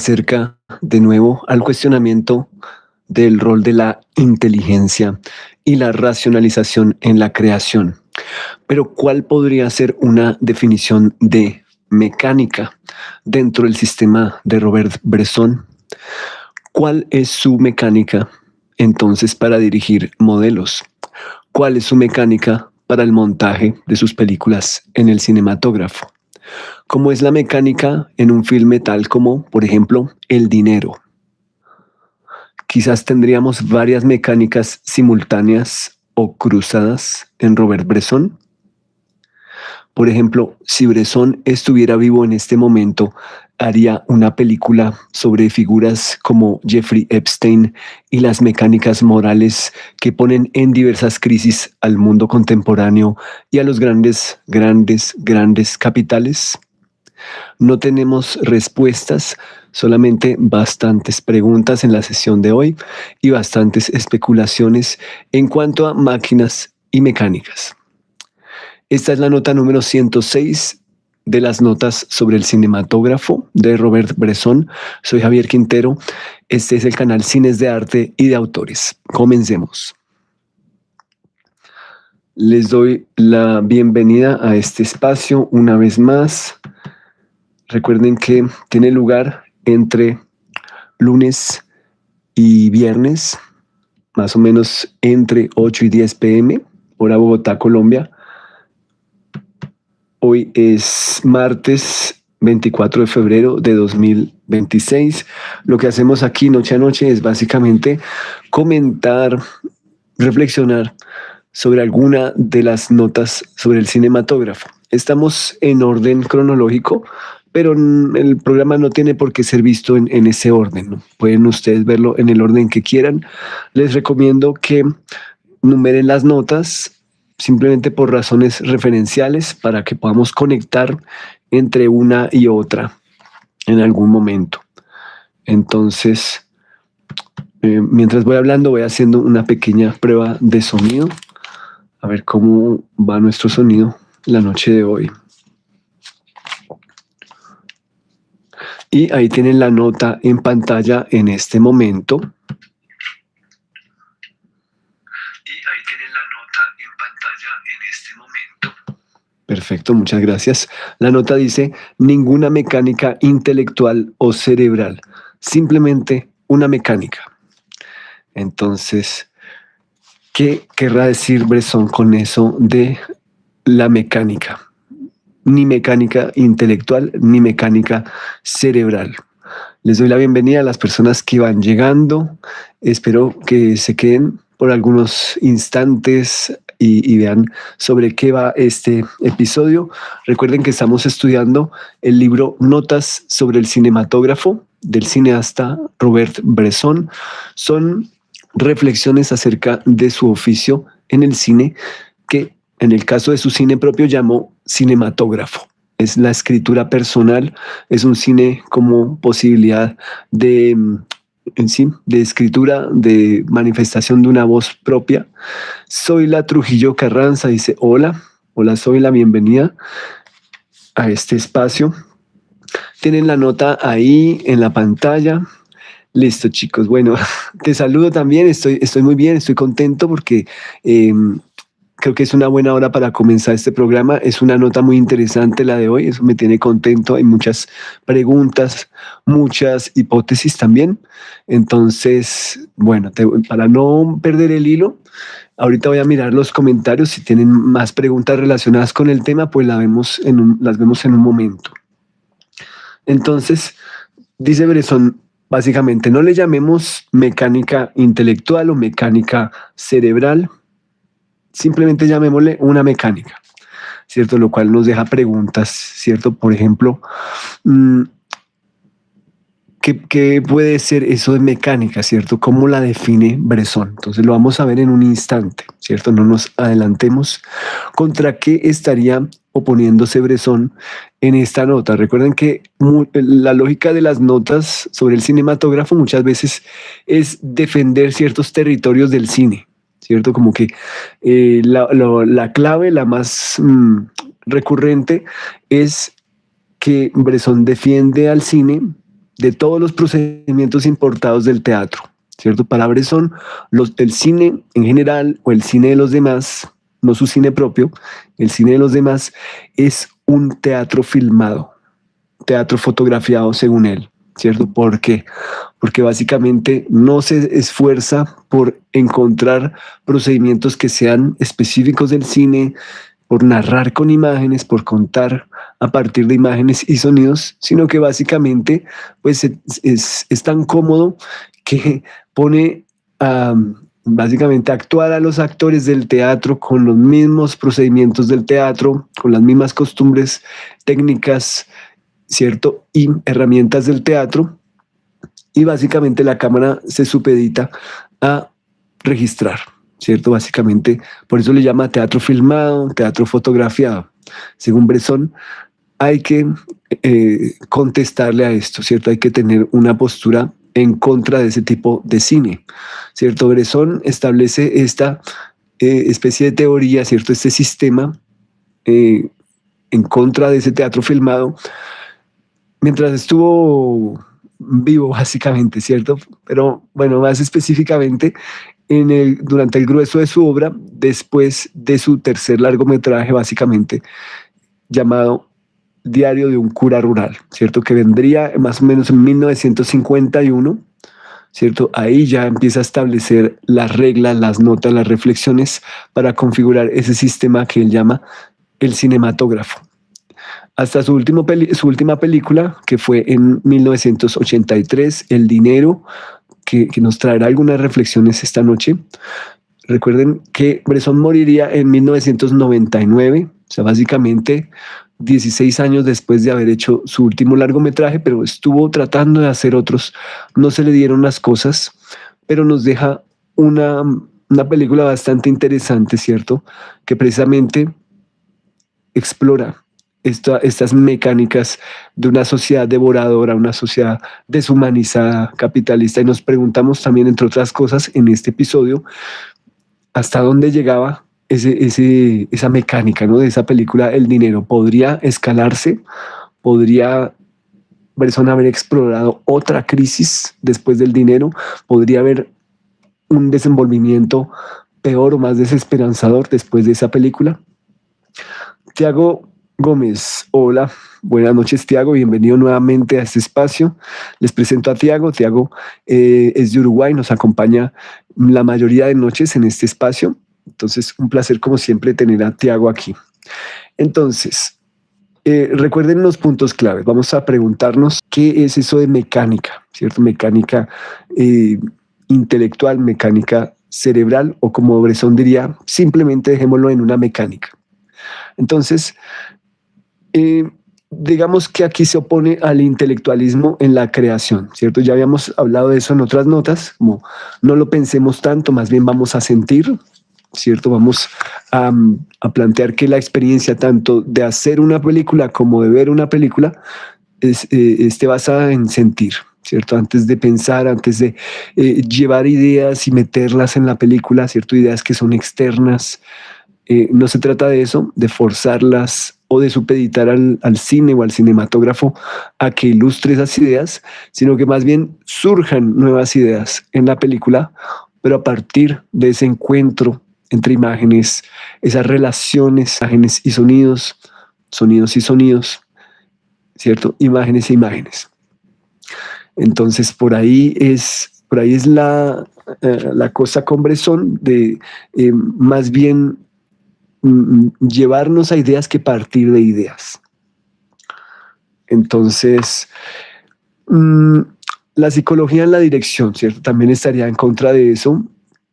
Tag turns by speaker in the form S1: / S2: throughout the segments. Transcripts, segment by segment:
S1: acerca de nuevo al cuestionamiento del rol de la inteligencia y la racionalización en la creación. Pero ¿cuál podría ser una definición de mecánica dentro del sistema de Robert Bresson? ¿Cuál es su mecánica entonces para dirigir modelos? ¿Cuál es su mecánica para el montaje de sus películas en el cinematógrafo? ¿Cómo es la mecánica en un filme tal como, por ejemplo, El dinero? Quizás tendríamos varias mecánicas simultáneas o cruzadas en Robert Bresson. Por ejemplo, si Bresson estuviera vivo en este momento, haría una película sobre figuras como Jeffrey Epstein y las mecánicas morales que ponen en diversas crisis al mundo contemporáneo y a los grandes capitales. No tenemos respuestas, solamente bastantes preguntas en la sesión de hoy y bastantes especulaciones en cuanto a máquinas y mecánicas. Esta es la nota número 106 de las notas sobre el cinematógrafo de Robert Bresson. Soy Javier Quintero. Este es el canal Cines de Arte y de Autores. Comencemos. Les doy la bienvenida a este espacio una vez más. Recuerden que tiene lugar entre lunes y viernes, más o menos entre 8 y 10 p.m., hora Bogotá, Colombia. Hoy es martes 24 de febrero de 2026. Lo que hacemos aquí noche a noche es básicamente comentar, reflexionar sobre alguna de las notas sobre el cinematógrafo. Estamos en orden cronológico, pero el programa no tiene por qué ser visto en ese orden, ¿no? Pueden ustedes verlo en el orden que quieran. Les recomiendo que numeren las notas simplemente por razones referenciales para que podamos conectar entre una y otra en algún momento. Entonces, mientras voy hablando, voy haciendo una pequeña prueba de sonido. A ver cómo va nuestro sonido la noche de hoy. Y ahí tienen la nota en pantalla en este momento. Perfecto, muchas gracias. La nota dice, ninguna mecánica intelectual o cerebral, simplemente una mecánica. Entonces, ¿qué querrá decir Bresson con eso de la mecánica? Ni mecánica intelectual, ni mecánica cerebral. Les doy la bienvenida a las personas que van llegando. Espero que se queden por algunos instantes y vean sobre qué va este episodio. Recuerden que estamos estudiando el libro Notas sobre el cinematógrafo del cineasta Robert Bresson. Son reflexiones acerca de su oficio en el cine que en el caso de su cine propio llamó cinematógrafo. Es la escritura personal, es un cine como posibilidad de, de escritura, de manifestación de una voz propia. Zoila Trujillo Carranza dice, hola Zoila, bienvenida a este espacio. Tienen la nota ahí en la pantalla. Listo, chicos. Bueno, te saludo también. Estoy muy bien, estoy contento porque creo que es una buena hora para comenzar este programa. Es una nota muy interesante la de hoy. Eso me tiene contento. Hay muchas preguntas, muchas hipótesis también. Entonces, bueno, para no perder el hilo, ahorita voy a mirar los comentarios. Si tienen más preguntas relacionadas con el tema, pues las vemos en un momento. Entonces, dice Bresson, básicamente, no le llamemos mecánica intelectual o mecánica cerebral, simplemente llamémosle una mecánica, ¿cierto? Lo cual nos deja preguntas, ¿cierto? Por ejemplo, ¿qué puede ser eso de mecánica, ¿cierto? ¿Cómo la define Bresson? Entonces lo vamos a ver en un instante, ¿cierto? No nos adelantemos. ¿Contra qué estaría oponiéndose Bresson en esta nota? Recuerden que la lógica de las notas sobre el cinematógrafo muchas veces es defender ciertos territorios del cine, ¿cierto? Como que la clave, la más recurrente, es que Bresson defiende al cine de todos los procedimientos importados del teatro, ¿cierto? Para Bresson, el cine en general o el cine de los demás, no su cine propio, el cine de los demás es un teatro filmado, teatro fotografiado según él, ¿cierto? ¿Por qué? Porque básicamente no se esfuerza por encontrar procedimientos que sean específicos del cine, por narrar con imágenes, por contar a partir de imágenes y sonidos, sino que básicamente pues es tan cómodo que pone a básicamente actuar a los actores del teatro con los mismos procedimientos del teatro, con las mismas costumbres, técnicas, ¿cierto? Y herramientas del teatro, y básicamente la cámara se supedita a registrar, ¿cierto? Básicamente, por eso le llama teatro filmado, teatro fotografiado. Según Bresson, hay que contestarle a esto, ¿cierto? Hay que tener una postura en contra de ese tipo de cine, ¿cierto? Bresson establece esta especie de teoría, ¿cierto? Este sistema en contra de ese teatro filmado mientras estuvo vivo, básicamente, ¿cierto? Pero bueno, más específicamente durante el grueso de su obra, después de su tercer largometraje, básicamente, llamado Diario de un cura rural, ¿cierto? Que vendría más o menos en 1951, ¿cierto? Ahí ya empieza a establecer las reglas, las notas, las reflexiones para configurar ese sistema que él llama el cinematógrafo. Hasta su última película, que fue en 1983, El Dinero, que nos traerá algunas reflexiones esta noche. Recuerden que Bresson moriría en 1999, o sea, básicamente 16 años después de haber hecho su último largometraje, pero estuvo tratando de hacer otros. No se le dieron las cosas, pero nos deja una película bastante interesante, ¿cierto? Que precisamente explora estas mecánicas de una sociedad devoradora, una sociedad deshumanizada, capitalista, y nos preguntamos también, entre otras cosas, en este episodio, hasta dónde llegaba esa mecánica, ¿no? De esa película, El Dinero. ¿Podría escalarse? ¿Podría Bresson haber explorado otra crisis después del dinero? ¿Podría haber un desenvolvimiento peor o más desesperanzador después de esa película? Tiago Gómez, hola, buenas noches Tiago, bienvenido nuevamente a este espacio. Les presento a Tiago. Tiago es de Uruguay, nos acompaña la mayoría de noches en este espacio. Entonces, un placer como siempre tener a Tiago aquí. Entonces, recuerden los puntos claves. Vamos a preguntarnos qué es eso de mecánica, ¿cierto? Mecánica intelectual, mecánica cerebral, o como Bresson diría, simplemente dejémoslo en una mecánica. Entonces, digamos que aquí se opone al intelectualismo en la creación, ¿cierto? Ya habíamos hablado de eso en otras notas, como no lo pensemos tanto, más bien vamos a sentir, ¿cierto? Vamos a plantear que la experiencia tanto de hacer una película como de ver una película esté basada en sentir, ¿cierto? Antes de pensar, antes de llevar ideas y meterlas en la película, ¿cierto? Ideas que son externas. No se trata de eso, de forzarlas o de supeditar al cine o al cinematógrafo a que ilustre esas ideas, sino que más bien surjan nuevas ideas en la película, pero a partir de ese encuentro entre imágenes, esas relaciones, imágenes y sonidos, sonidos y sonidos, ¿cierto? Imágenes e imágenes. Entonces, por ahí es la cosa con Bresson de más bien llevarnos a ideas que partir de ideas. Entonces, la psicología en la dirección, ¿cierto? También estaría en contra de eso,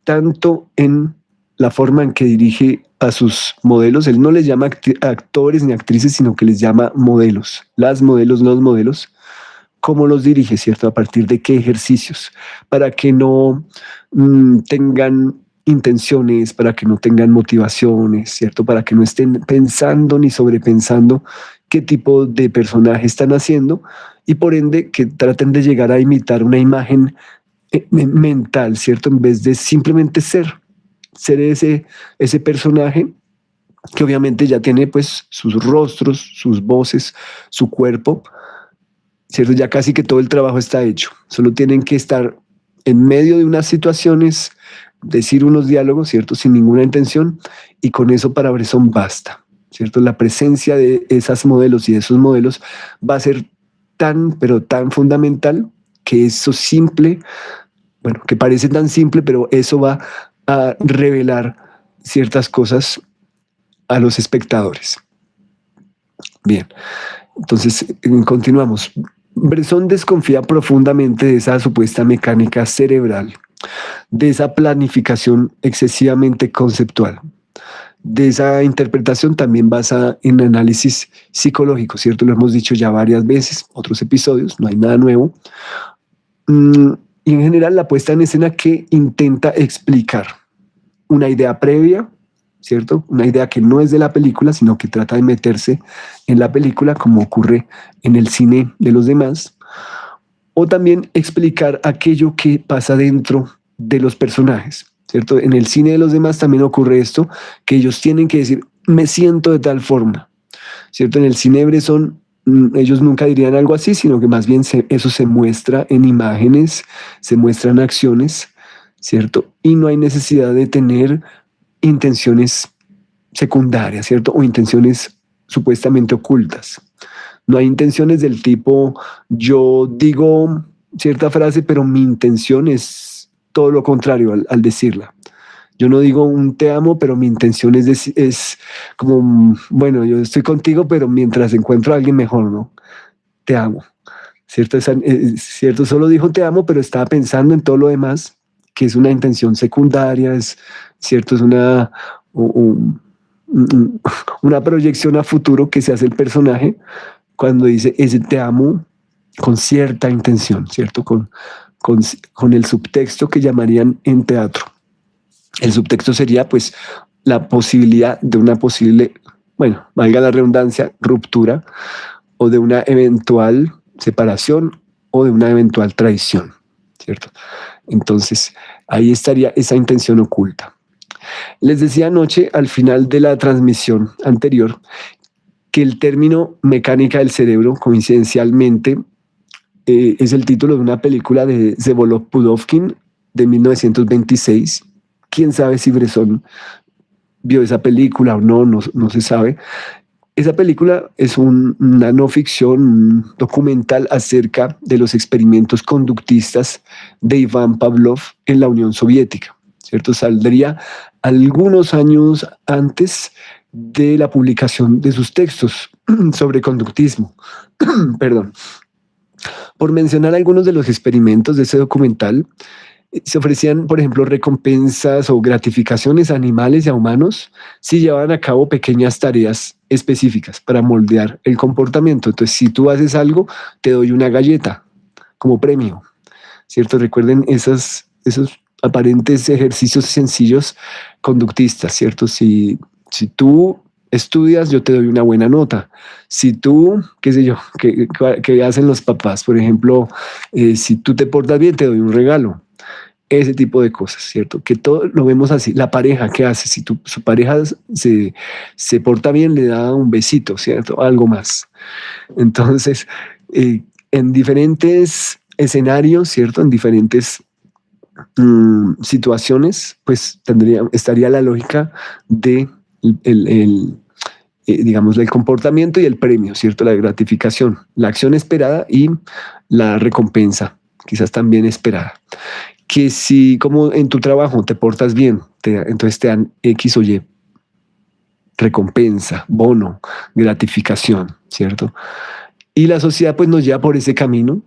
S1: tanto en la forma en que dirige a sus modelos. Él no les llama actores ni actrices, sino que les llama modelos. Las modelos, los modelos. ¿Cómo los dirige, cierto? A partir de qué ejercicios, para que no tengan intenciones, para que no tengan motivaciones, ¿cierto? Para que no estén pensando ni sobrepensando qué tipo de personaje están haciendo, y por ende que traten de llegar a imitar una imagen mental, ¿cierto? En vez de simplemente ser ese personaje que obviamente ya tiene pues sus rostros, sus voces, su cuerpo, ¿cierto? Ya casi que todo el trabajo está hecho. Solo tienen que estar en medio de unas situaciones, decir unos diálogos, ¿cierto? Sin ninguna intención, y con eso para Bresson basta, ¿cierto? La presencia de esas modelos y de esos modelos va a ser tan, pero tan fundamental que eso simple, bueno, que parece tan simple, pero eso va a revelar ciertas cosas a los espectadores. Bien, entonces continuamos. Bresson desconfía profundamente de esa supuesta mecánica cerebral, de esa planificación excesivamente conceptual, de esa interpretación también basada en análisis psicológico, ¿cierto? Lo hemos dicho ya varias veces, otros episodios, no hay nada nuevo. Y en general la puesta en escena que intenta explicar una idea previa, ¿cierto? Una idea que no es de la película, sino que trata de meterse en la película, como ocurre en el cine de los demás, o también explicar aquello que pasa dentro de los personajes, ¿cierto? En el cine de los demás también ocurre esto, que ellos tienen que decir, me siento de tal forma, ¿cierto? En el cine de Bresson, ellos nunca dirían algo así, sino que más bien eso se muestra en imágenes, se muestran acciones, ¿cierto? Y no hay necesidad de tener intenciones secundarias, ¿cierto? O intenciones supuestamente ocultas. No hay intenciones del tipo, yo digo cierta frase, pero mi intención es todo lo contrario al decirla. Yo no digo un te amo, pero mi intención es como, bueno, yo estoy contigo, pero mientras encuentro a alguien mejor, ¿no? Te amo. ¿Cierto? Cierto, solo dijo te amo, pero estaba pensando en todo lo demás, que es una intención secundaria, es cierto, es una proyección a futuro que se hace el personaje cuando dice ese te amo con cierta intención, ¿cierto? Con el subtexto que llamarían en teatro. El subtexto sería pues la posibilidad de una posible, bueno, valga la redundancia, ruptura o de una eventual separación o de una eventual traición, ¿cierto? Entonces, ahí estaría esa intención oculta. Les decía anoche, al final de la transmisión anterior, que el término mecánica del cerebro, coincidencialmente, es el título de una película de Zebolov-Pudovkin de 1926. Quién sabe si Bresson vio esa película o no se sabe. Esa película es una no ficción, un documental acerca de los experimentos conductistas de Iván Pavlov en la Unión Soviética, ¿cierto? Saldría algunos años antes de la publicación de sus textos sobre conductismo. Perdón. Por mencionar algunos de los experimentos de ese documental, se ofrecían, por ejemplo, recompensas o gratificaciones a animales y a humanos si llevaban a cabo pequeñas tareas específicas para moldear el comportamiento. Entonces, si tú haces algo, te doy una galleta como premio, ¿cierto? Recuerden esos aparentes ejercicios sencillos conductistas, ¿cierto? Si tú estudias, yo te doy una buena nota. Si tú, qué sé yo, que hacen los papás, por ejemplo, si tú te portas bien, te doy un regalo. Ese tipo de cosas, ¿cierto? Que todo lo vemos así. La pareja, ¿qué hace? Si su pareja se porta bien, le da un besito, ¿cierto? Algo más. Entonces, en diferentes escenarios, ¿cierto? En diferentes situaciones, pues estaría la lógica de digamos, el comportamiento y el premio, ¿cierto? La gratificación, la acción esperada y la recompensa, quizás también esperada. Que si como en tu trabajo te portas bien, entonces te dan X o Y, recompensa, bono, gratificación, ¿cierto? Y la sociedad pues nos lleva por ese camino,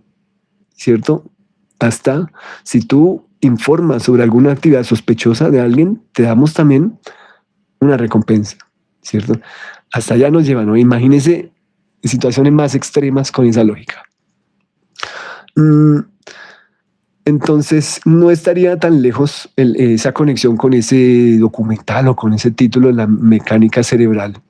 S1: ¿cierto? Hasta si tú informas sobre alguna actividad sospechosa de alguien, te damos también una recompensa, ¿cierto? Hasta allá nos lleva, ¿no? Imagínense situaciones más extremas con esa lógica. Entonces, no estaría tan lejos esa conexión con ese documental o con ese título de la mecánica cerebral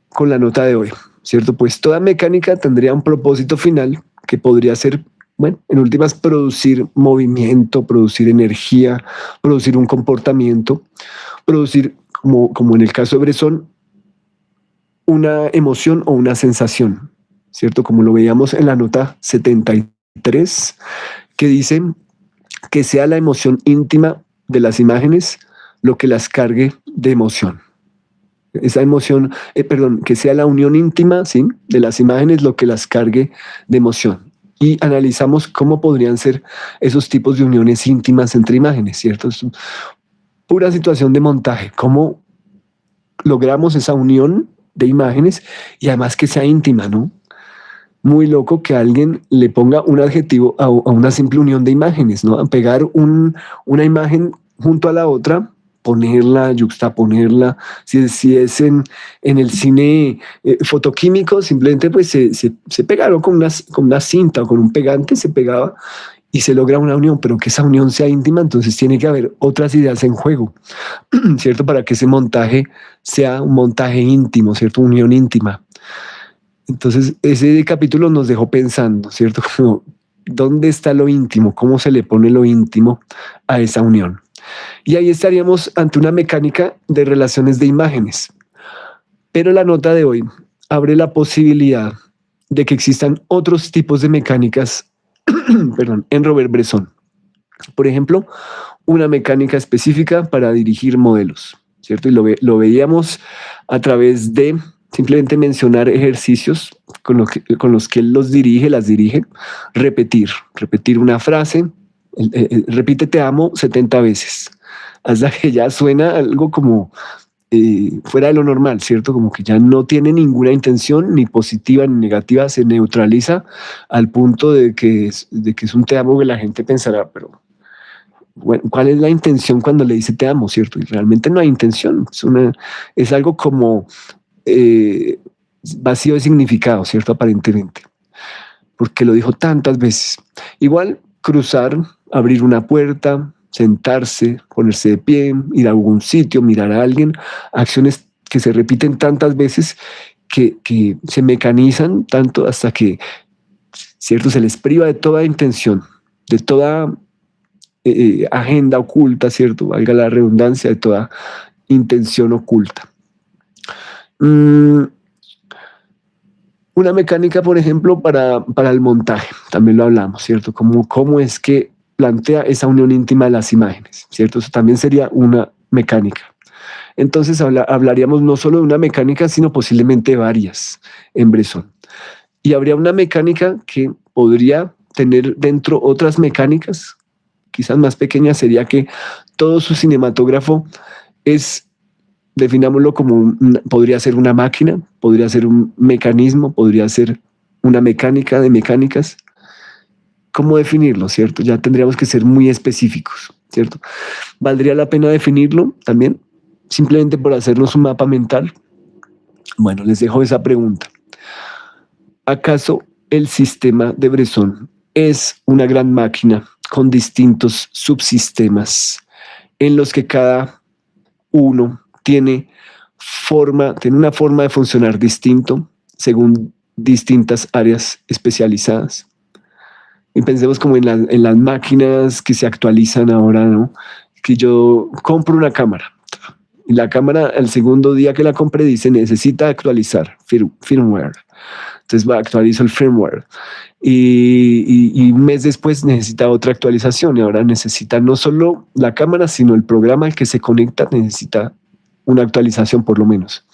S1: con la nota de hoy, ¿cierto? Pues toda mecánica tendría un propósito final que podría ser, bueno, en últimas, producir movimiento, producir energía, producir un comportamiento, producir, como en el caso de Bresson, una emoción o una sensación, ¿cierto? Como lo veíamos en la nota 73, que dice que sea la emoción íntima de las imágenes lo que las cargue de emoción. Esa emoción, que sea la unión íntima, ¿sí?, de las imágenes lo que las cargue de emoción. Y analizamos cómo podrían ser esos tipos de uniones íntimas entre imágenes, ¿cierto? Es pura situación de montaje, cómo logramos esa unión de imágenes y además que sea íntima, ¿no? Muy loco que alguien le ponga un adjetivo a una simple unión de imágenes, ¿no? A pegar una imagen junto a la otra, ponerla, yuxtaponerla. Si es en el cine fotoquímico, simplemente pues se pegaron con una cinta o con un pegante, se pegaba y se logra una unión, pero que esa unión sea íntima, entonces tiene que haber otras ideas en juego, ¿cierto? Para que ese montaje sea un montaje íntimo, ¿cierto? Unión íntima. Entonces, ese capítulo nos dejó pensando, ¿cierto? Como, ¿dónde está lo íntimo? ¿Cómo se le pone lo íntimo a esa unión? Y ahí estaríamos ante una mecánica de relaciones de imágenes. Pero la nota de hoy abre la posibilidad de que existan otros tipos de mecánicas, perdón, en Robert Bresson. Por ejemplo, una mecánica específica para dirigir modelos, ¿cierto? Y lo veíamos a través de simplemente mencionar ejercicios con los que él los dirige, las dirige, repetir una frase, repite te amo 70 veces, hasta que ya suena algo como fuera de lo normal, ¿cierto? Como que ya no tiene ninguna intención, ni positiva ni negativa, se neutraliza al punto de que es un te amo que la gente pensará, pero bueno, ¿cuál es la intención cuando le dice te amo, cierto? Y realmente no hay intención, es algo como eh, vacío de significado, ¿cierto? Aparentemente, porque lo dijo tantas veces. Igual cruzar, abrir una puerta, sentarse, ponerse de pie, ir a algún sitio, mirar a alguien, acciones que se repiten tantas veces que se mecanizan tanto hasta que, ¿cierto? Se les priva de toda intención, de toda agenda oculta, ¿cierto? Valga la redundancia, de toda intención oculta. Una mecánica, por ejemplo, para el montaje, también lo hablamos, ¿cierto? Cómo es que plantea esa unión íntima de las imágenes, ¿cierto? Eso también sería una mecánica. Entonces hablaríamos no solo de una mecánica, sino posiblemente varias en Bresson. Y habría una mecánica que podría tener dentro otras mecánicas, quizás más pequeñas, sería que todo su cinematógrafo es, definámoslo como, podría ser una máquina, podría ser un mecanismo, podría ser una mecánica de mecánicas. ¿Cómo definirlo, cierto? Ya tendríamos que ser muy específicos, ¿cierto? ¿Valdría la pena definirlo también? Simplemente por hacernos un mapa mental. Bueno, les dejo esa pregunta. ¿Acaso el sistema de Bresson es una gran máquina con distintos subsistemas en los que cada uno tiene una forma de funcionar distinto según distintas áreas especializadas? Y pensemos como en las máquinas que se actualizan ahora, ¿no? Que yo compro una cámara. Y la cámara, el segundo día que la compré, dice necesita actualizar firmware. Entonces actualizo el firmware. Y un mes después necesita otra actualización. Y ahora necesita no solo la cámara, sino el programa al que se conecta necesita una actualización por lo menos.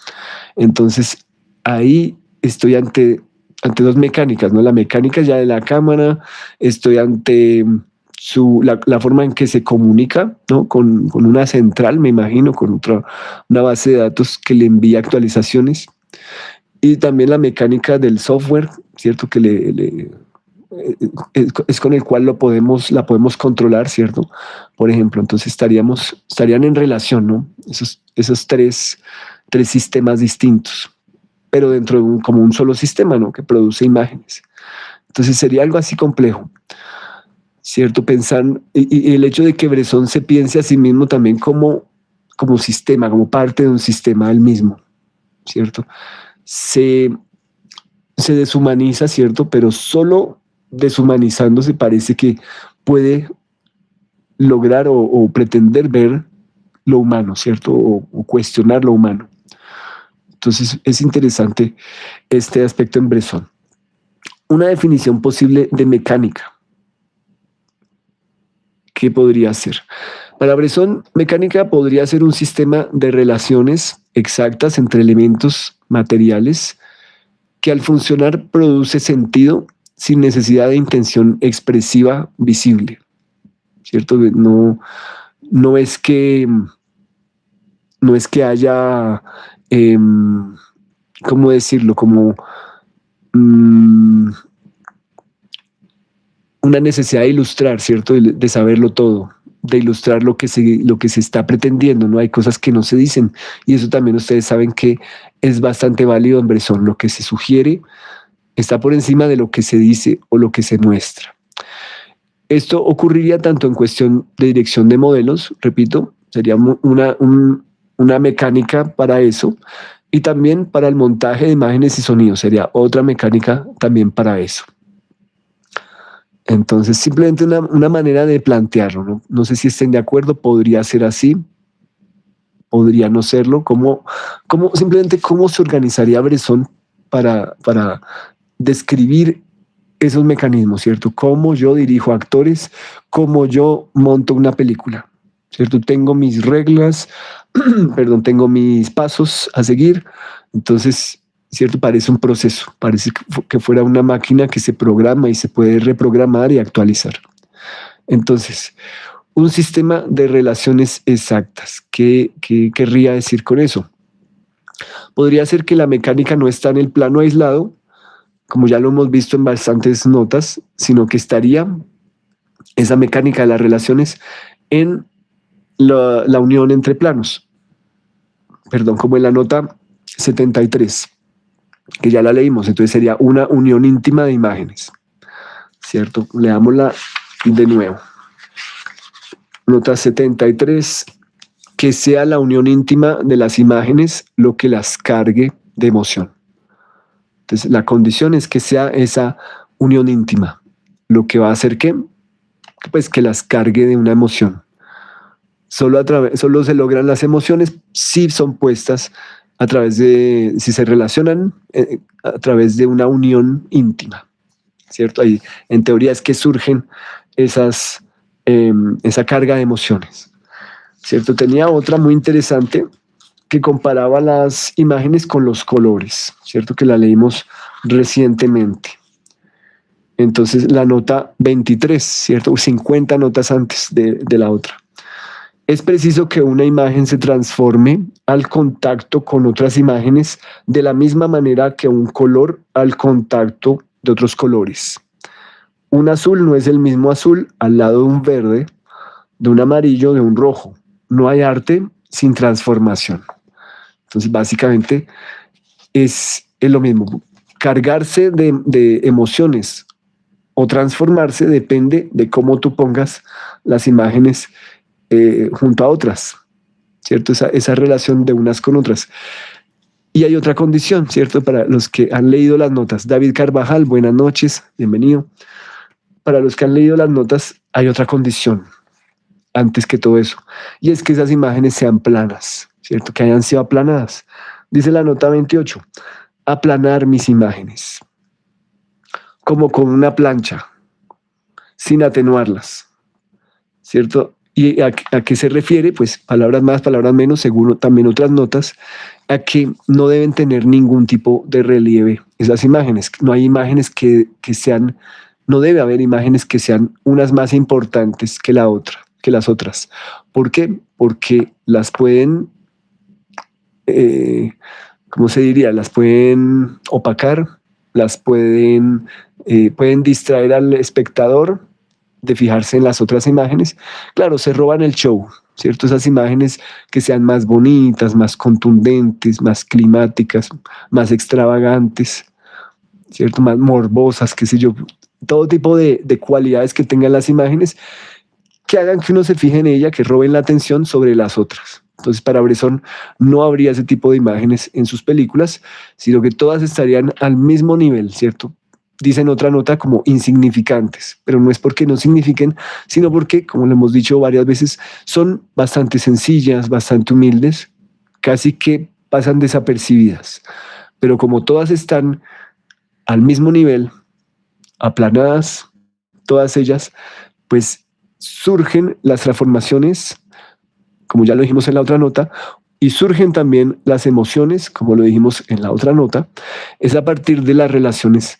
S1: Entonces ahí estoy ante dos mecánicas, ¿no? La mecánica ya de la cámara, estoy ante la forma en que se comunica, ¿no? Con una central, me imagino, con una base de datos que le envía actualizaciones. Y también la mecánica del software, ¿cierto? Que es con el cual la podemos controlar, ¿cierto? Por ejemplo, entonces estarían en relación, ¿no? Esos tres sistemas distintos, pero dentro de como un solo sistema, ¿no? Que produce imágenes. Entonces sería algo así complejo, ¿cierto? Pensar, y el hecho de que Bresson se piense a sí mismo también como sistema, como parte de un sistema él mismo, ¿cierto? Se deshumaniza, ¿cierto? Pero solo deshumanizándose parece que puede lograr o pretender ver lo humano, ¿cierto? O cuestionar lo humano. Entonces es interesante este aspecto en Bresson. una definición posible de mecánica. ¿Qué podría ser? Para Bresson, mecánica podría ser un sistema de relaciones exactas entre elementos materiales que al funcionar produce sentido sin necesidad de intención expresiva visible, ¿cierto? No es que, no es que haya, ¿cómo decirlo? Como una necesidad de ilustrar, ¿cierto? De saberlo todo, de ilustrar lo que se está pretendiendo, ¿no? Hay cosas que no se dicen y eso también ustedes saben que es bastante válido en Bresson. Lo que se sugiere está por encima de lo que se dice o lo que se muestra. Esto ocurriría tanto en cuestión de dirección de modelos, repito, sería una mecánica para eso, y también para el montaje de imágenes y sonidos, sería otra mecánica también para eso. Entonces, simplemente una manera de plantearlo, ¿no? No sé si estén de acuerdo, podría ser así, podría no serlo, simplemente cómo se organizaría Bresson para describir esos mecanismos, ¿cierto? Cómo yo dirijo actores, cómo yo monto una película, ¿cierto? Tengo mis reglas, perdón, tengo mis pasos a seguir, entonces, ¿cierto? Parece un proceso, parece que fuera una máquina que se programa y se puede reprogramar y actualizar. Entonces, un sistema de relaciones exactas. ¿Qué querría decir con eso? Podría ser que la mecánica no está en el plano aislado, como ya lo hemos visto en bastantes notas, sino que estaría esa mecánica de las relaciones en la unión entre planos. Perdón, como en la nota 73, que ya la leímos, entonces sería una unión íntima de imágenes, ¿cierto? Leámosla de nuevo. Nota 73, que sea la unión íntima de las imágenes lo que las cargue de emoción. Entonces, la condición es que sea esa unión íntima, lo que va a hacer que, pues, que las cargue de una emoción. Solo se logran las emociones si son puestas si se relacionan a través de una unión íntima, ¿cierto? Ahí, en teoría, es que surgen esa carga de emociones, ¿cierto? Tenía otra muy interesante que comparaba las imágenes con los colores, ¿cierto? Que la leímos recientemente. Entonces, la nota 23, ¿cierto? 50 notas antes de la otra. Es preciso que una imagen se transforme al contacto con otras imágenes de la misma manera que un color al contacto de otros colores. Un azul no es el mismo azul al lado de un verde, de un amarillo, de un rojo. No hay arte sin transformación. Entonces, básicamente, es lo mismo. Cargarse de emociones o transformarse depende de cómo tú pongas las imágenes junto a otras, ¿cierto? Esa relación de unas con otras. Y hay otra condición, ¿cierto? Para los que han leído las notas. David Carvajal, buenas noches, bienvenido. Para los que han leído las notas, hay otra condición antes que todo eso. Y es que esas imágenes sean planas, ¿cierto? Que hayan sido aplanadas. Dice la nota 28, aplanar mis imágenes, como con una plancha, sin atenuarlas, ¿cierto? ¿Y a qué se refiere? Pues palabras más, palabras menos, según también otras notas, a que no deben tener ningún tipo de relieve esas imágenes. No hay imágenes que sean, no debe haber imágenes que sean unas más importantes que las otras. ¿Por qué? Porque las pueden, ¿cómo se diría? Las pueden opacar, pueden distraer al espectador de fijarse en las otras imágenes. Claro, se roban el show, ¿cierto? Esas imágenes que sean más bonitas, más contundentes, más climáticas, más extravagantes, ¿cierto? Más morbosas, qué sé yo. Todo tipo de cualidades que tengan las imágenes que hagan que uno se fije en ella, que roben la atención sobre las otras. Entonces, para Bresson no habría ese tipo de imágenes en sus películas, sino que todas estarían al mismo nivel, ¿cierto? Dicen otra nota como insignificantes, pero no es porque no signifiquen, sino porque, como lo hemos dicho varias veces, son bastante sencillas, bastante humildes, casi que pasan desapercibidas. Pero como todas están al mismo nivel, aplanadas, todas ellas, pues surgen las transformaciones, como ya lo dijimos en la otra nota, y surgen también las emociones, como lo dijimos en la otra nota, es a partir de las relaciones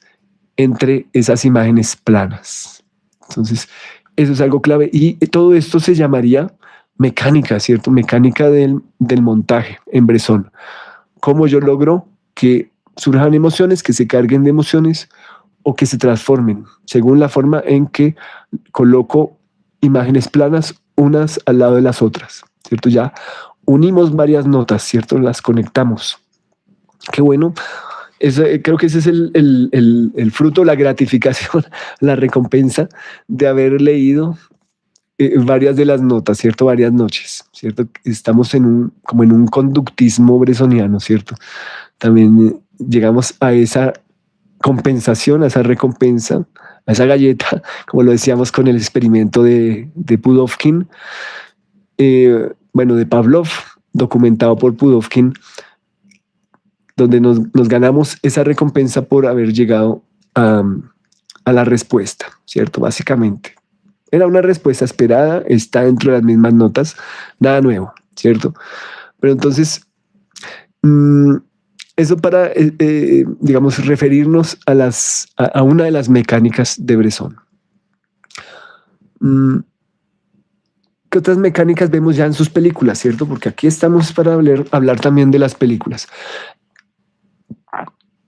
S1: entre esas imágenes planas. Entonces, eso es algo clave. Y todo esto se llamaría mecánica, ¿cierto? Mecánica del montaje en Bresson. ¿Cómo yo logro que surjan emociones, que se carguen de emociones o que se transformen, según la forma en que coloco imágenes planas unas al lado de las otras, ¿cierto? Ya unimos varias notas, ¿cierto? Las conectamos. Qué bueno. Creo que ese es el fruto, la gratificación, la recompensa de haber leído varias de las notas, ¿cierto? Varias noches, ¿cierto? Estamos como en un conductismo bresoniano, ¿cierto? También llegamos a esa compensación, a esa recompensa, a esa galleta, como lo decíamos con el experimento de Pudovkin, bueno, de Pavlov, documentado por Pudovkin, donde nos ganamos esa recompensa por haber llegado a la respuesta, ¿cierto? Básicamente. Era una respuesta esperada, está dentro de las mismas notas, nada nuevo, ¿cierto? Pero entonces, eso para, digamos, referirnos a una de las mecánicas de Bresson. ¿Qué otras mecánicas vemos ya en sus películas, cierto? Porque aquí estamos para hablar también de las películas.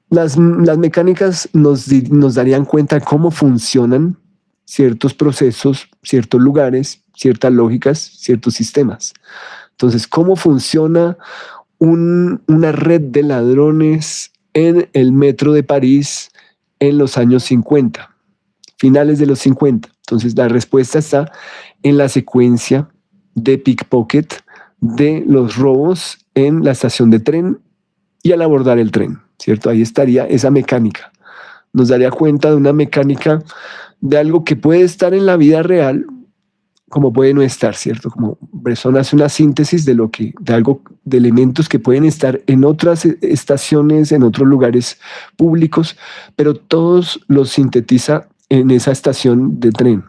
S1: Las mecánicas nos darían cuenta de cómo funcionan ciertos procesos, ciertos lugares, ciertas lógicas, ciertos sistemas. Entonces, ¿cómo funciona una red de ladrones en el metro de París en los años 50, finales de los 50? Entonces, la respuesta está en la secuencia de pickpocket de los robos en la estación de tren y al abordar el tren, ¿cierto? Ahí estaría esa mecánica. Nos daría cuenta de una mecánica de algo que puede estar en la vida real, como puede no estar, ¿cierto? Como Bresson hace una síntesis de de elementos que pueden estar en otras estaciones, en otros lugares públicos, pero todos los sintetiza en esa estación de tren.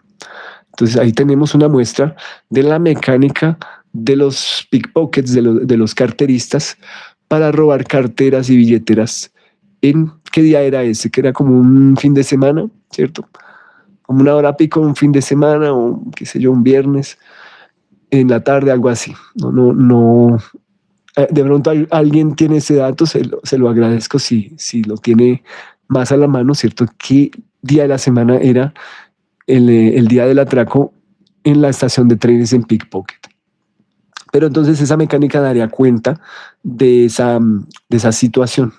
S1: Entonces ahí tenemos una muestra de la mecánica de los pickpockets, de los carteristas, para robar carteras y billeteras. ¿En qué día era ese? Que era como un fin de semana, ¿cierto? Como una hora pico, un fin de semana o qué sé yo, un viernes en la tarde, algo así. No. De pronto alguien tiene ese dato, se lo agradezco si lo tiene más a la mano, ¿cierto? ¿Qué día de la semana era el día del atraco en la estación de trenes en Pickpocket? Pero entonces esa mecánica daría cuenta de esa situación,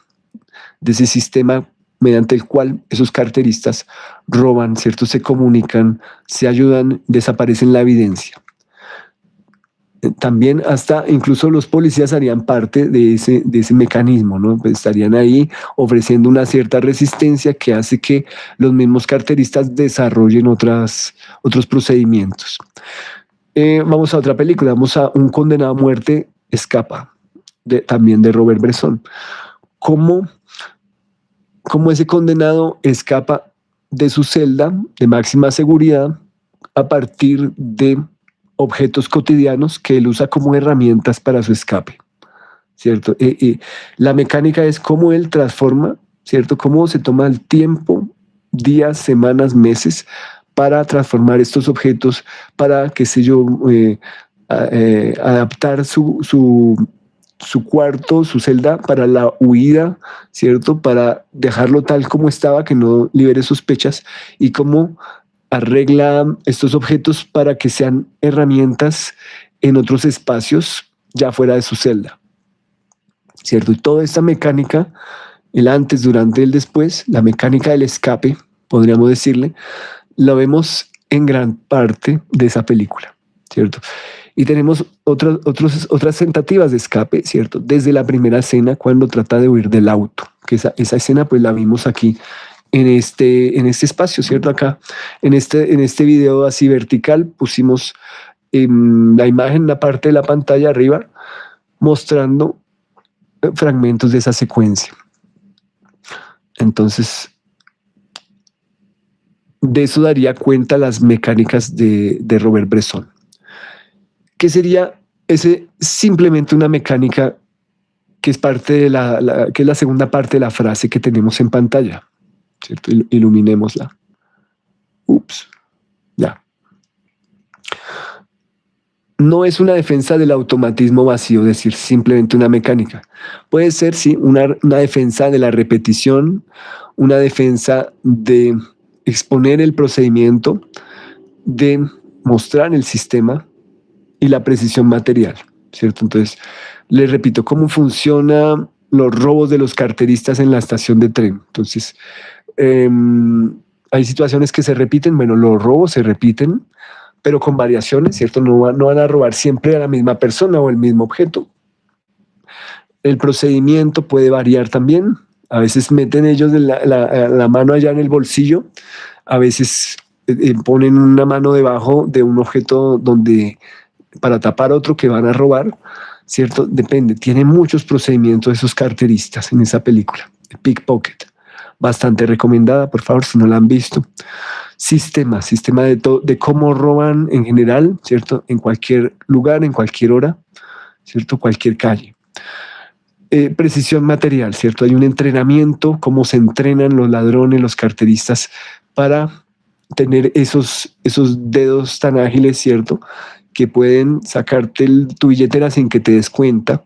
S1: de ese sistema mediante el cual esos carteristas roban, ¿cierto? Se comunican, se ayudan, desaparecen la evidencia. También hasta incluso los policías harían parte de ese mecanismo, ¿no? Pues estarían ahí ofreciendo una cierta resistencia que hace que los mismos carteristas desarrollen otros procedimientos. Vamos a otra película, vamos a Un condenado a muerte escapa, también de Robert Bresson. ¿Cómo ese condenado escapa de su celda de máxima seguridad a partir de objetos cotidianos que él usa como herramientas para su escape, ¿cierto? La mecánica es cómo él transforma, ¿cierto? Cómo se toma el tiempo, días, semanas, meses, para transformar estos objetos, para, qué sé yo, adaptar su cuarto, su celda para la huida, ¿cierto? Para dejarlo tal como estaba, que no libere sospechas, y cómo arregla estos objetos para que sean herramientas en otros espacios ya fuera de su celda, ¿cierto? Y toda esta mecánica, el antes, durante y el después, la mecánica del escape, podríamos decirle, la vemos en gran parte de esa película, ¿cierto? Y tenemos otras tentativas de escape, ¿cierto? Desde la primera escena, cuando trata de huir del auto, que esa escena pues la vimos aquí en este espacio, ¿cierto? Acá, en este video así vertical, pusimos la imagen en la parte de la pantalla arriba, mostrando fragmentos de esa secuencia. Entonces, De eso daría cuenta las mecánicas de Robert Bresson. ¿Qué sería simplemente una mecánica que es parte de que es la segunda parte de la frase que tenemos en pantalla? ¿Cierto? Iluminémosla. Ups, ya. No es una defensa del automatismo vacío, es decir, simplemente una mecánica. Puede ser, sí, una defensa de la repetición, una defensa de exponer el procedimiento, de mostrar el sistema y la precisión material, ¿cierto? Entonces, les repito, ¿cómo funcionan los robos de los carteristas en la estación de tren? Entonces, hay situaciones que se repiten, bueno, los robos se repiten, pero con variaciones, ¿cierto? No van a robar siempre a la misma persona o el mismo objeto. El procedimiento puede variar también. A veces meten ellos la mano allá en el bolsillo, a veces ponen una mano debajo de un objeto para tapar otro que van a robar, ¿cierto? Depende. Tiene muchos procedimientos esos carteristas en esa película, Pickpocket. Bastante recomendada, por favor, si no la han visto. Sistema de cómo roban en general, ¿cierto? En cualquier lugar, en cualquier hora, ¿cierto? Cualquier calle. Precisión material, ¿cierto? Hay un entrenamiento, cómo se entrenan los ladrones, los carteristas para tener esos dedos tan ágiles, ¿cierto? Que pueden sacarte tu billetera sin que te des cuenta,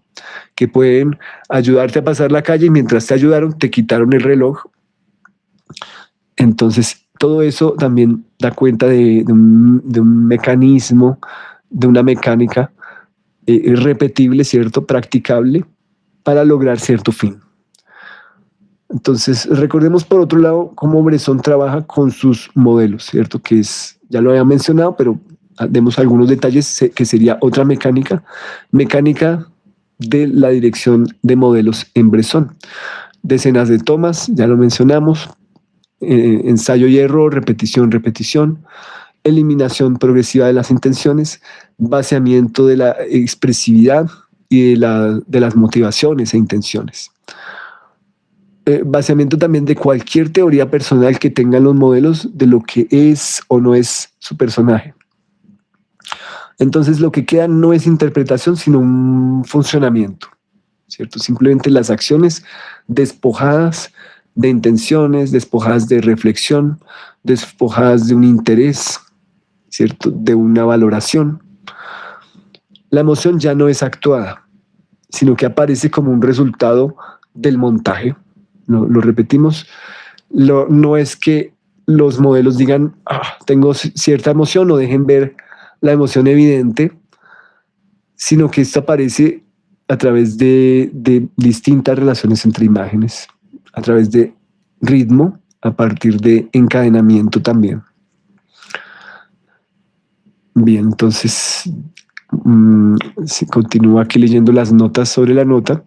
S1: que pueden ayudarte a pasar la calle y mientras te ayudaron, te quitaron el reloj. Entonces, todo eso también da cuenta de un mecanismo, de una mecánica repetible, ¿cierto? Practicable para lograr cierto fin. Entonces, recordemos por otro lado cómo Bresson trabaja con sus modelos, ¿cierto? Que ya lo había mencionado, pero demos algunos detalles que sería otra mecánica de la dirección de modelos en Bresson. Decenas de tomas, ya lo mencionamos, ensayo y error, repetición, eliminación progresiva de las intenciones, vaciamiento de la expresividad y de las motivaciones e intenciones. Vaciamiento también de cualquier teoría personal que tengan los modelos de lo que es o no es su personaje. Entonces lo que queda no es interpretación, sino un funcionamiento, ¿cierto? Simplemente las acciones despojadas de intenciones, despojadas de reflexión, despojadas de un interés, ¿cierto? De una valoración. La emoción ya no es actuada, sino que aparece como un resultado del montaje. Lo repetimos, no es que los modelos digan, tengo cierta emoción o dejen ver la emoción evidente, sino que esto aparece a través de distintas relaciones entre imágenes, a través de ritmo, a partir de encadenamiento también. Bien, entonces, si continúo aquí leyendo las notas sobre la nota.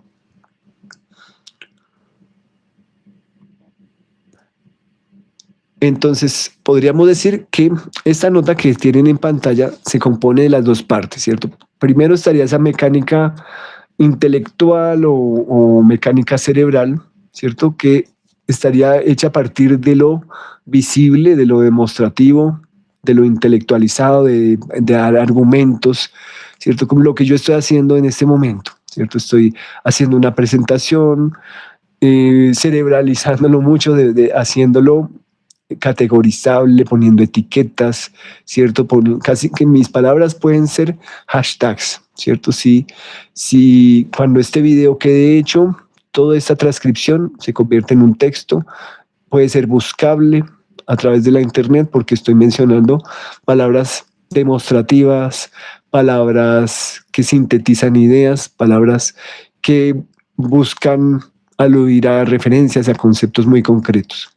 S1: Entonces, podríamos decir que esta nota que tienen en pantalla se compone de las dos partes, ¿cierto? Primero estaría esa mecánica intelectual o mecánica cerebral, ¿cierto? Que estaría hecha a partir de lo visible, de lo demostrativo, de lo intelectualizado, de dar argumentos, ¿cierto? Como lo que yo estoy haciendo en este momento, ¿cierto? Estoy haciendo una presentación, cerebralizándolo mucho, haciéndolo categorizable, poniendo etiquetas, ¿cierto? Casi que mis palabras pueden ser hashtags, ¿cierto? Si cuando este video quede hecho, toda esta transcripción se convierte en un texto, puede ser buscable a través de la internet porque estoy mencionando palabras demostrativas, palabras que sintetizan ideas, palabras que buscan aludir a referencias, a conceptos muy concretos.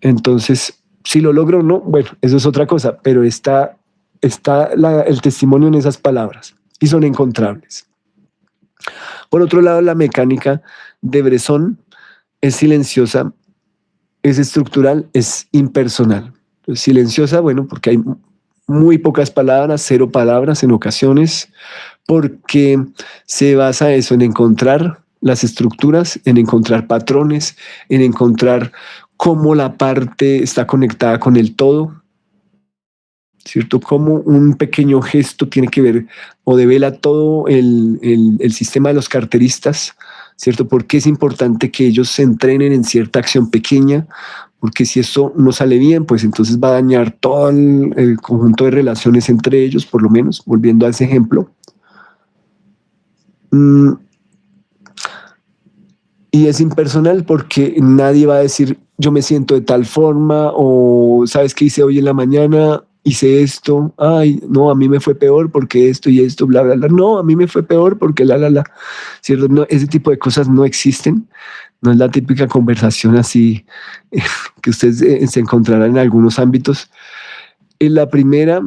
S1: Entonces, si lo logro o no, bueno, eso es otra cosa, pero está el testimonio en esas palabras y son encontrables. Por otro lado, la mecánica de Bresson es silenciosa, es estructural, es impersonal. Entonces, silenciosa, bueno, porque hay muy pocas palabras, 0 palabras en ocasiones, porque se basa eso en encontrar las estructuras, en encontrar patrones, en encontrar cómo la parte está conectada con el todo, ¿cierto? Cómo un pequeño gesto tiene que ver o devela todo el sistema de los carteristas, ¿cierto? Porque es importante que ellos se entrenen en cierta acción pequeña, porque si eso no sale bien, pues entonces va a dañar todo el conjunto de relaciones entre ellos, por lo menos, volviendo a ese ejemplo. Mm, y es impersonal porque nadie va a decir, yo me siento de tal forma, o sabes qué hice hoy en la mañana, hice esto, ay, no, a mí me fue peor porque esto y esto, bla, bla, bla, no, a mí me fue peor porque la, ¿cierto? No, ese tipo de cosas no existen, no es la típica conversación así que ustedes se encontrarán en algunos ámbitos. En la primera,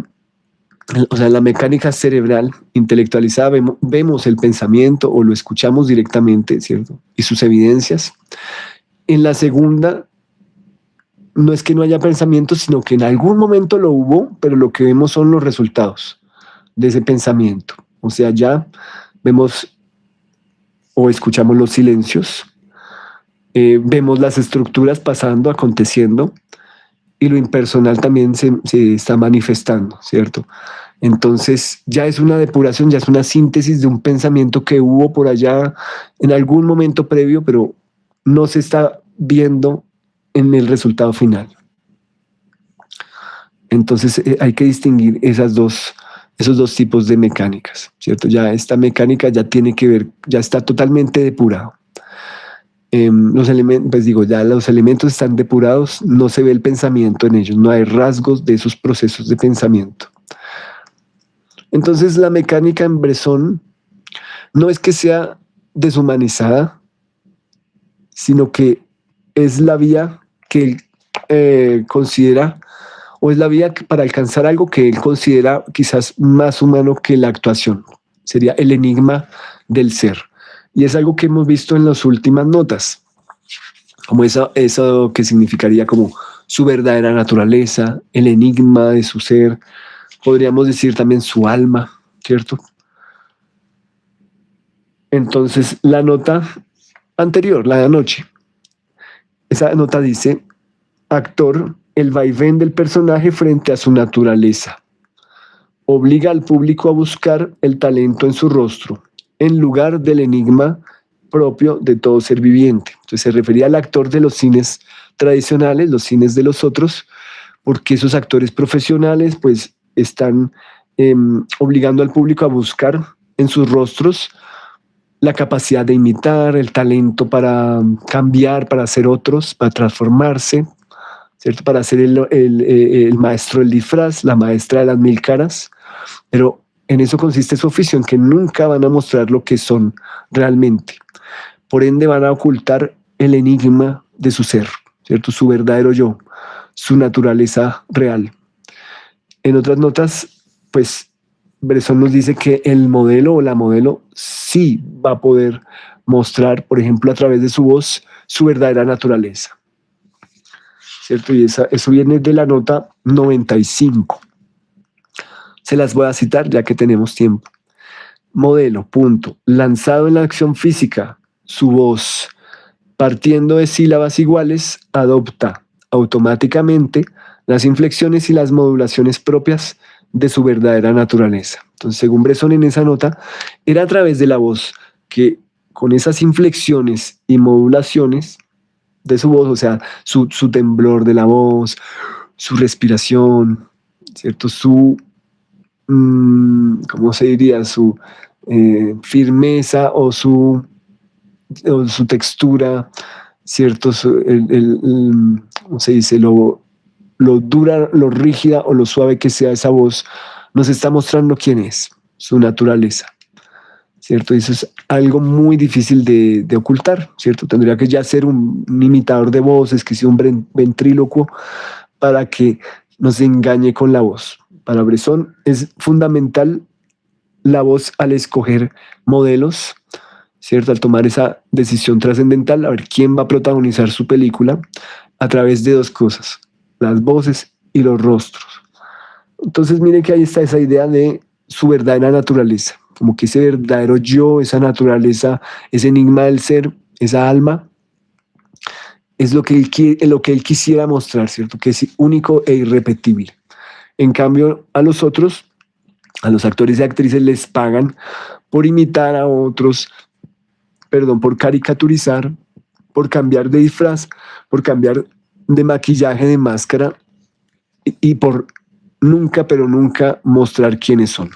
S1: o sea, en la mecánica cerebral intelectualizada vemos el pensamiento o lo escuchamos directamente, ¿cierto? Y sus evidencias. En la segunda, no es que no haya pensamiento, sino que en algún momento lo hubo, pero lo que vemos son los resultados de ese pensamiento. O sea, ya vemos o escuchamos los silencios, vemos las estructuras pasando, aconteciendo, y lo impersonal también se está manifestando, ¿cierto? Entonces ya es una depuración, ya es una síntesis de un pensamiento que hubo por allá en algún momento previo, pero no se está viendo en el resultado final. Entonces hay que distinguir esos dos tipos de mecánicas, ¿cierto? Ya esta mecánica ya tiene que ver, ya está totalmente depurado. Los elementos, pues digo, ya los elementos están depurados, no se ve el pensamiento en ellos, no hay rasgos de esos procesos de pensamiento. Entonces la mecánica en Bresson no es que sea deshumanizada, sino que es la vía que él considera, o es la vía para alcanzar algo que él considera quizás más humano que la actuación. Sería el enigma del ser. Y es algo que hemos visto en las últimas notas, como eso que significaría como su verdadera naturaleza, el enigma de su ser, podríamos decir también su alma, ¿cierto? Entonces, la nota anterior, la de anoche, esa nota dice, actor, el vaivén del personaje frente a su naturaleza. Obliga al público a buscar el talento en su rostro, en lugar del enigma propio de todo ser viviente. Entonces se refería al actor de los cines tradicionales, los cines de los otros, porque esos actores profesionales pues están obligando al público a buscar en sus rostros la capacidad de imitar, el talento para cambiar, para ser otros, para transformarse, ¿cierto? Para ser el maestro del disfraz, la maestra de las mil caras, pero en eso consiste su oficio, en que nunca van a mostrar lo que son realmente. Por ende van a ocultar el enigma de su ser, ¿cierto? Su verdadero yo, su naturaleza real. En otras notas, pues Bresson nos dice que el modelo o la modelo sí va a poder mostrar, por ejemplo, a través de su voz, su verdadera naturaleza, ¿cierto? Y eso viene de la nota 95. Se las voy a citar ya que tenemos tiempo. Modelo, punto. Lanzado en la acción física, su voz, partiendo de sílabas iguales, adopta automáticamente las inflexiones y las modulaciones propias de su verdadera naturaleza. Entonces, según Bresson en esa nota, era a través de la voz que con esas inflexiones y modulaciones de su voz, o sea, su temblor de la voz, su respiración, ¿cierto? ¿Cómo se diría? Su firmeza o su textura, ¿cierto? ¿Cómo se dice? Lo dura, lo rígida o lo suave que sea esa voz, nos está mostrando quién es, su naturaleza, ¿cierto? Y eso es algo muy difícil de ocultar, ¿cierto? Tendría que ya ser un imitador de voces, que sea un ventrílocuo, para que nos engañe con la voz. Para Bresson es fundamental la voz al escoger modelos, ¿cierto? Al tomar esa decisión trascendental, a ver quién va a protagonizar su película a través de dos cosas, las voces y los rostros. Entonces, miren que ahí está esa idea de su verdadera naturaleza, como que ese verdadero yo, esa naturaleza, ese enigma del ser, esa alma, es lo que él quisiera mostrar, ¿cierto? Que es único e irrepetible. En cambio, a los otros, a los actores y actrices les pagan por imitar a otros, perdón, por caricaturizar, por cambiar de disfraz, por cambiar de maquillaje, de máscara y por nunca, pero nunca mostrar quiénes son.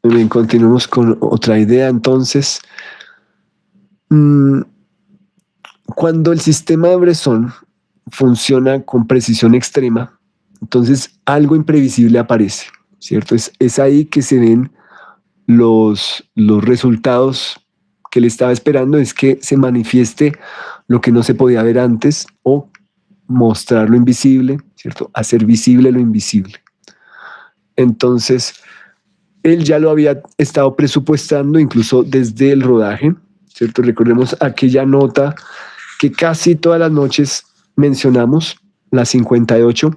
S1: Bien, continuemos con otra idea. Entonces, cuando el sistema de Bresson funciona con precisión extrema, entonces algo imprevisible aparece, ¿cierto? Es ahí que se ven los resultados que él estaba esperando, es que se manifieste lo que no se podía ver antes o mostrar lo invisible, ¿cierto? Hacer visible lo invisible. Entonces, él ya lo había estado presupuestando incluso desde el rodaje, ¿cierto? Recordemos aquella nota que casi todas las noches mencionamos, la 58,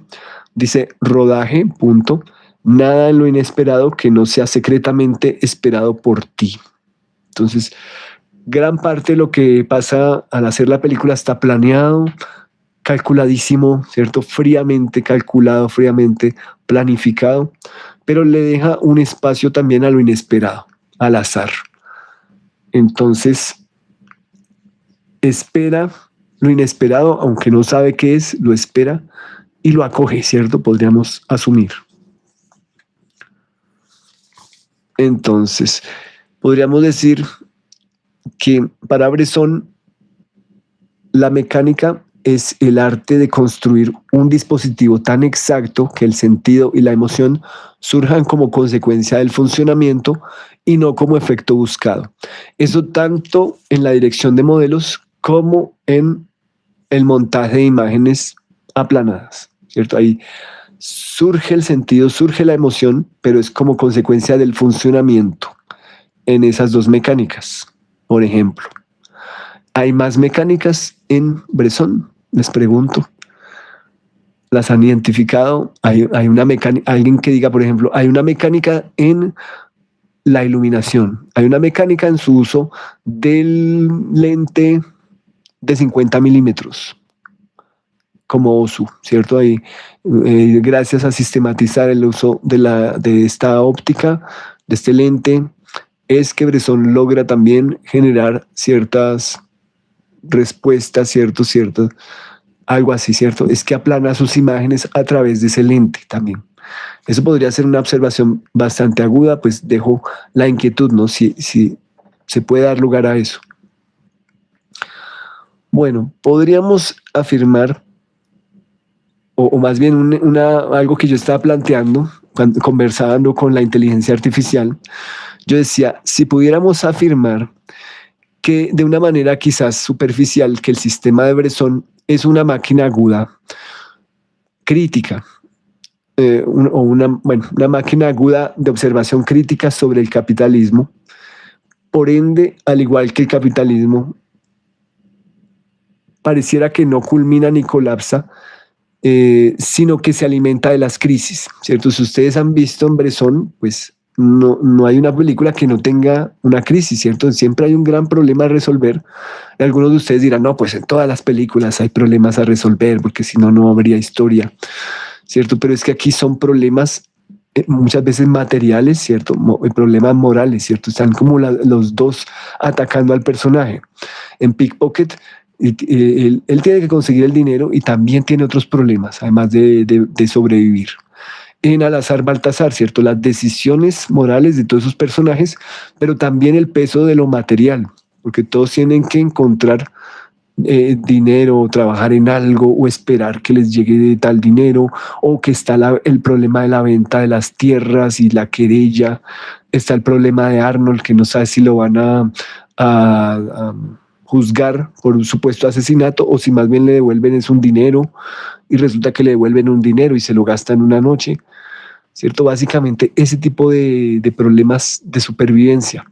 S1: dice rodaje, punto, nada en lo inesperado que no sea secretamente esperado por ti. Entonces, gran parte de lo que pasa al hacer la película está planeado, calculadísimo, ¿cierto? Fríamente calculado, fríamente planificado, pero le deja un espacio también a lo inesperado, al azar. Entonces, espera lo inesperado, aunque no sabe qué es, lo espera y lo acoge, ¿cierto? Podríamos asumir. Entonces, podríamos decir que para Bresson la mecánica es el arte de construir un dispositivo tan exacto que el sentido y la emoción surjan como consecuencia del funcionamiento y no como efecto buscado. Eso tanto en la dirección de modelos como en el montaje de imágenes aplanadas, ¿cierto? Ahí surge el sentido, surge la emoción, pero es como consecuencia del funcionamiento en esas dos mecánicas. Por ejemplo, ¿hay más mecánicas en Bresson? Les pregunto. ¿Las han identificado? Hay una mecánica, alguien que diga, por ejemplo, hay una mecánica en la iluminación, hay una mecánica en su uso del lente de 50 milímetros, como OSU, ¿cierto? Ahí, gracias a sistematizar el uso de esta óptica, de este lente, es que Bresson logra también generar ciertas respuestas, cierto, algo así, ¿cierto? Es que aplana sus imágenes a través de ese lente también. Eso podría ser una observación bastante aguda, pues dejo la inquietud, ¿no? Si se puede dar lugar a eso. Bueno, podríamos afirmar, o más bien algo que yo estaba planteando, conversando con la inteligencia artificial, yo decía, si pudiéramos afirmar que de una manera quizás superficial que el sistema de Bresson es una máquina aguda, crítica, una máquina aguda de observación crítica sobre el capitalismo. Por ende, al igual que el capitalismo, pareciera que no culmina ni colapsa, sino que se alimenta de las crisis, ¿cierto? Si ustedes han visto en Bresson, pues no hay una película que no tenga una crisis, ¿cierto? Siempre hay un gran problema a resolver. Algunos de ustedes dirán, no, pues en todas las películas hay problemas a resolver, porque si no, no habría historia, ¿cierto? Pero es que aquí son problemas muchas veces materiales, ¿cierto? Problemas morales, ¿cierto? Están como los dos atacando al personaje. En Pickpocket, él tiene que conseguir el dinero y también tiene otros problemas, además de sobrevivir. En Al-Azhar Baltasar, ¿cierto? Las decisiones morales de todos esos personajes, pero también el peso de lo material, porque todos tienen que encontrar dinero, trabajar en algo o esperar que les llegue tal dinero, o que está el problema de la venta de las tierras y la querella, está el problema de Arnold, que no sabe si lo van a juzgar por un supuesto asesinato o si más bien le devuelven es un dinero y resulta que le devuelven un dinero y se lo gastan una noche, ¿cierto? Básicamente ese tipo de problemas de supervivencia.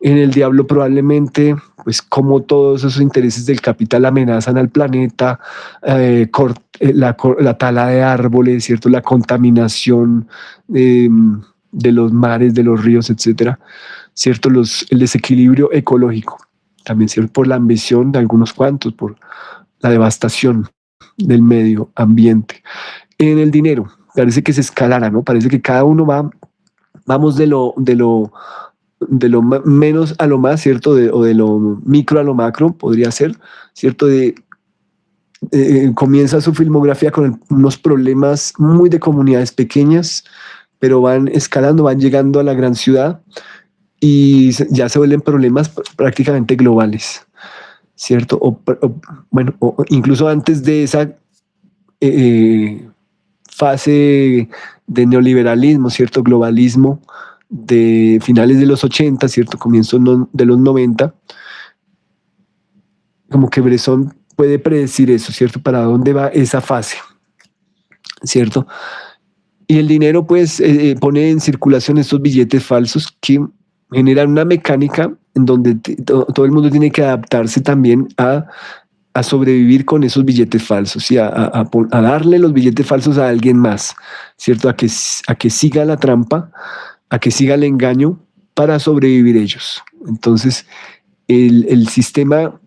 S1: En El Diablo probablemente, pues como todos esos intereses del capital amenazan al planeta, la tala de árboles, ¿cierto? La contaminación de los mares, de los ríos, etcétera. ¿cierto? El desequilibrio ecológico, también, ¿cierto? Por la ambición de algunos cuantos, por la devastación del medio ambiente. En el dinero, parece que se escalara, ¿no? Parece que cada uno vamos de lo menos a lo más, ¿cierto? O de lo micro a lo macro, podría ser, ¿cierto? Comienza su filmografía con unos problemas muy de comunidades pequeñas, pero van escalando, van llegando a la gran ciudad y ya se vuelven problemas prácticamente globales, ¿cierto? Bueno, incluso antes de esa fase de neoliberalismo, ¿cierto? Globalismo de finales de los 80, ¿cierto? Comienzo de los 90, como que Bresson puede predecir eso, ¿cierto? Para dónde va esa fase, ¿cierto? Y el dinero, pues, pone en circulación estos billetes falsos que generan una mecánica en donde todo el mundo tiene que adaptarse también a sobrevivir con esos billetes falsos y a darle los billetes falsos a alguien más, ¿cierto? A que siga la trampa, a que siga el engaño para sobrevivir ellos. Entonces, el sistema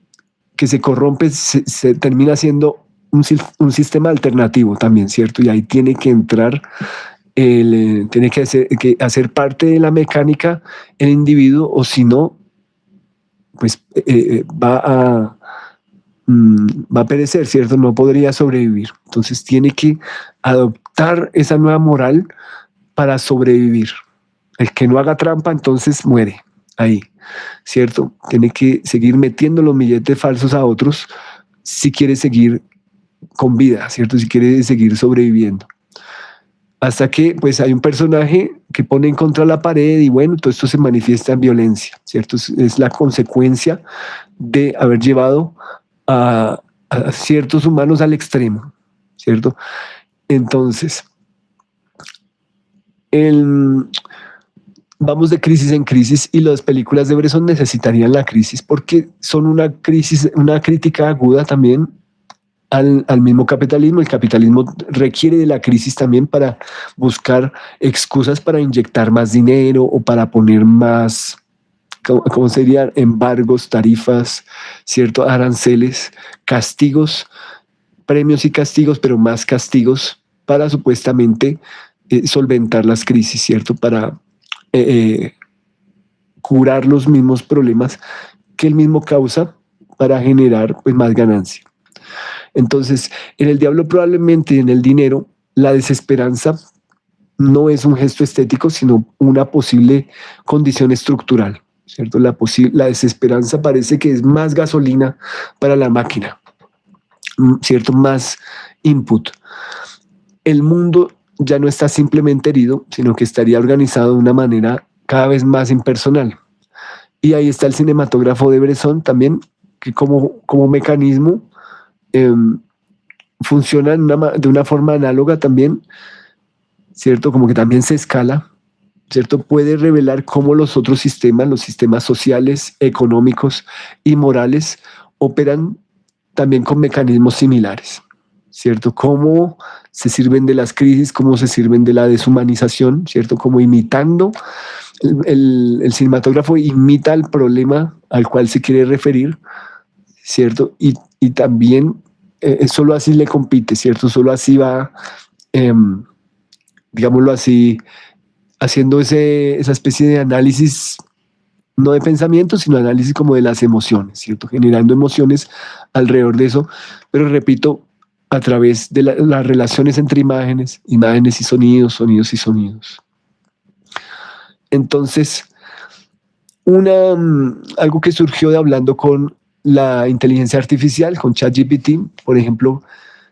S1: que se corrompe se termina siendo un sistema alternativo también, ¿cierto? Y ahí tiene que entrar, tiene que hacer parte de la mecánica el individuo, o si no, pues va a perecer, ¿cierto? No podría sobrevivir. Entonces tiene que adoptar esa nueva moral para sobrevivir. El que no haga trampa, entonces muere ahí, ¿cierto? Tiene que seguir metiendo los billetes falsos a otros si quiere seguir con vida, ¿cierto? Si quiere seguir sobreviviendo. Hasta que pues hay un personaje que pone en contra la pared y bueno, todo esto se manifiesta en violencia, ¿cierto? Es la consecuencia de haber llevado a ciertos humanos al extremo, ¿cierto? Entonces, vamos de crisis en crisis y las películas de Bresson necesitarían la crisis porque son una crisis, una crítica aguda también al mismo capitalismo. El capitalismo requiere de la crisis también para buscar excusas para inyectar más dinero o para poner más, ¿cómo serían? Embargos, tarifas, ¿cierto? Aranceles, castigos, premios y castigos, pero más castigos para supuestamente solventar las crisis, ¿cierto? Para curar los mismos problemas que él mismo causa para generar pues, más ganancia. Entonces, en el diablo probablemente en el dinero, la desesperanza no es un gesto estético, sino una posible condición estructural, ¿cierto? La desesperanza parece que es más gasolina para la máquina, ¿cierto? Más input. El mundo ya no está simplemente herido, sino que estaría organizado de una manera cada vez más impersonal. Y ahí está el cinematógrafo de Bresson también, que como mecanismo funciona de una forma análoga también, ¿cierto? Como que también se escala, ¿cierto? Puede revelar cómo los otros sistemas, los sistemas sociales, económicos y morales, operan también con mecanismos similares, ¿cierto? Cómo se sirven de las crisis, cómo se sirven de la deshumanización, ¿cierto? Como imitando, el cinematógrafo imita el problema al cual se quiere referir, ¿cierto? Y también solo así le compite, ¿cierto? Solo así va, digámoslo así, haciendo esa especie de análisis, no de pensamiento, sino análisis como de las emociones, ¿cierto? Generando emociones alrededor de eso, pero repito, a través de las relaciones entre imágenes y sonidos, sonidos y sonidos. Entonces, algo que surgió de hablando con la inteligencia artificial, con ChatGPT, por ejemplo,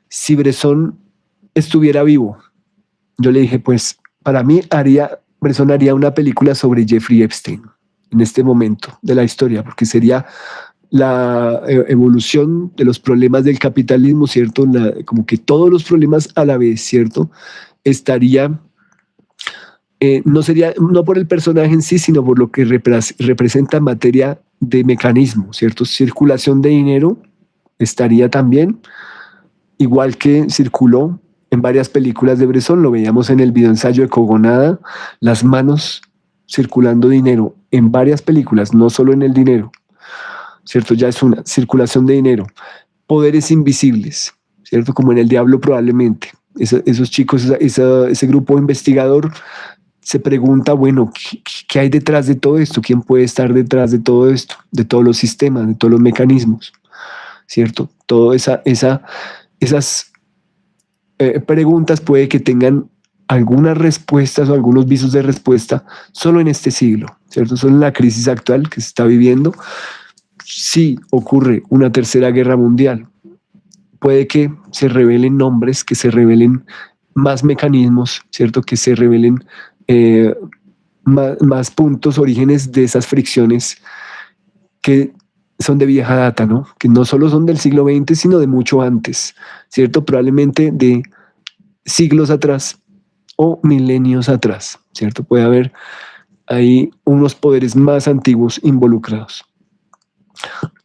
S1: si Bresson estuviera vivo, yo le dije, pues, para mí Bresson haría una película sobre Jeffrey Epstein en este momento de la historia, porque sería la evolución de los problemas del capitalismo, ¿cierto? Como que todos los problemas a la vez, ¿cierto? Estaría, no por el personaje en sí, sino por lo que representa en materia de mecanismo, ¿cierto? Circulación de dinero estaría también, igual que circuló en varias películas de Bresson, lo veíamos en el videoensayo de Cogonada, las manos circulando dinero en varias películas, no solo en El Dinero, ¿cierto? Ya es una circulación de dinero. Poderes invisibles, ¿cierto? Como en El Diablo probablemente. Esos chicos, ese grupo investigador se pregunta, bueno, ¿qué hay detrás de todo esto? ¿Quién puede estar detrás de todo esto? De todos los sistemas, de todos los mecanismos, ¿cierto? Esas preguntas puede que tengan algunas respuestas o algunos visos de respuesta solo en este siglo, ¿cierto? Solo en la crisis actual que se está viviendo. Si ocurre una tercera guerra mundial, puede que se revelen nombres, que se revelen más mecanismos, ¿cierto? Que se revelen eh, más puntos, orígenes de esas fricciones que son de vieja data, ¿no? Que no solo son del siglo XX, sino de mucho antes, ¿cierto? Probablemente de siglos atrás o milenios atrás, ¿cierto? Puede haber ahí unos poderes más antiguos involucrados.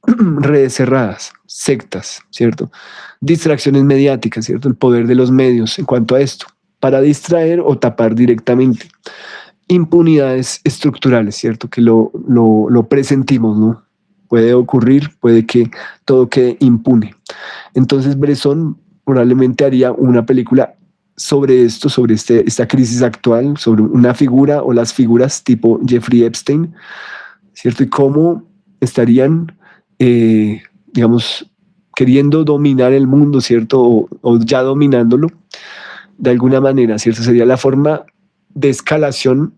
S1: Redes cerradas, sectas, ¿cierto? Distracciones mediáticas, ¿cierto? El poder de los medios en cuanto a esto, para distraer o tapar directamente. Impunidades estructurales, ¿cierto? Que lo presentimos, ¿no? Puede ocurrir, puede que todo quede impune. Entonces Bresson probablemente haría una película sobre esto, sobre esta crisis actual, sobre una figura o las figuras tipo Jeffrey Epstein, ¿cierto? Y cómo estarían, digamos, queriendo dominar el mundo, ¿cierto? O ya dominándolo de alguna manera, ¿cierto? Sería la forma de escalación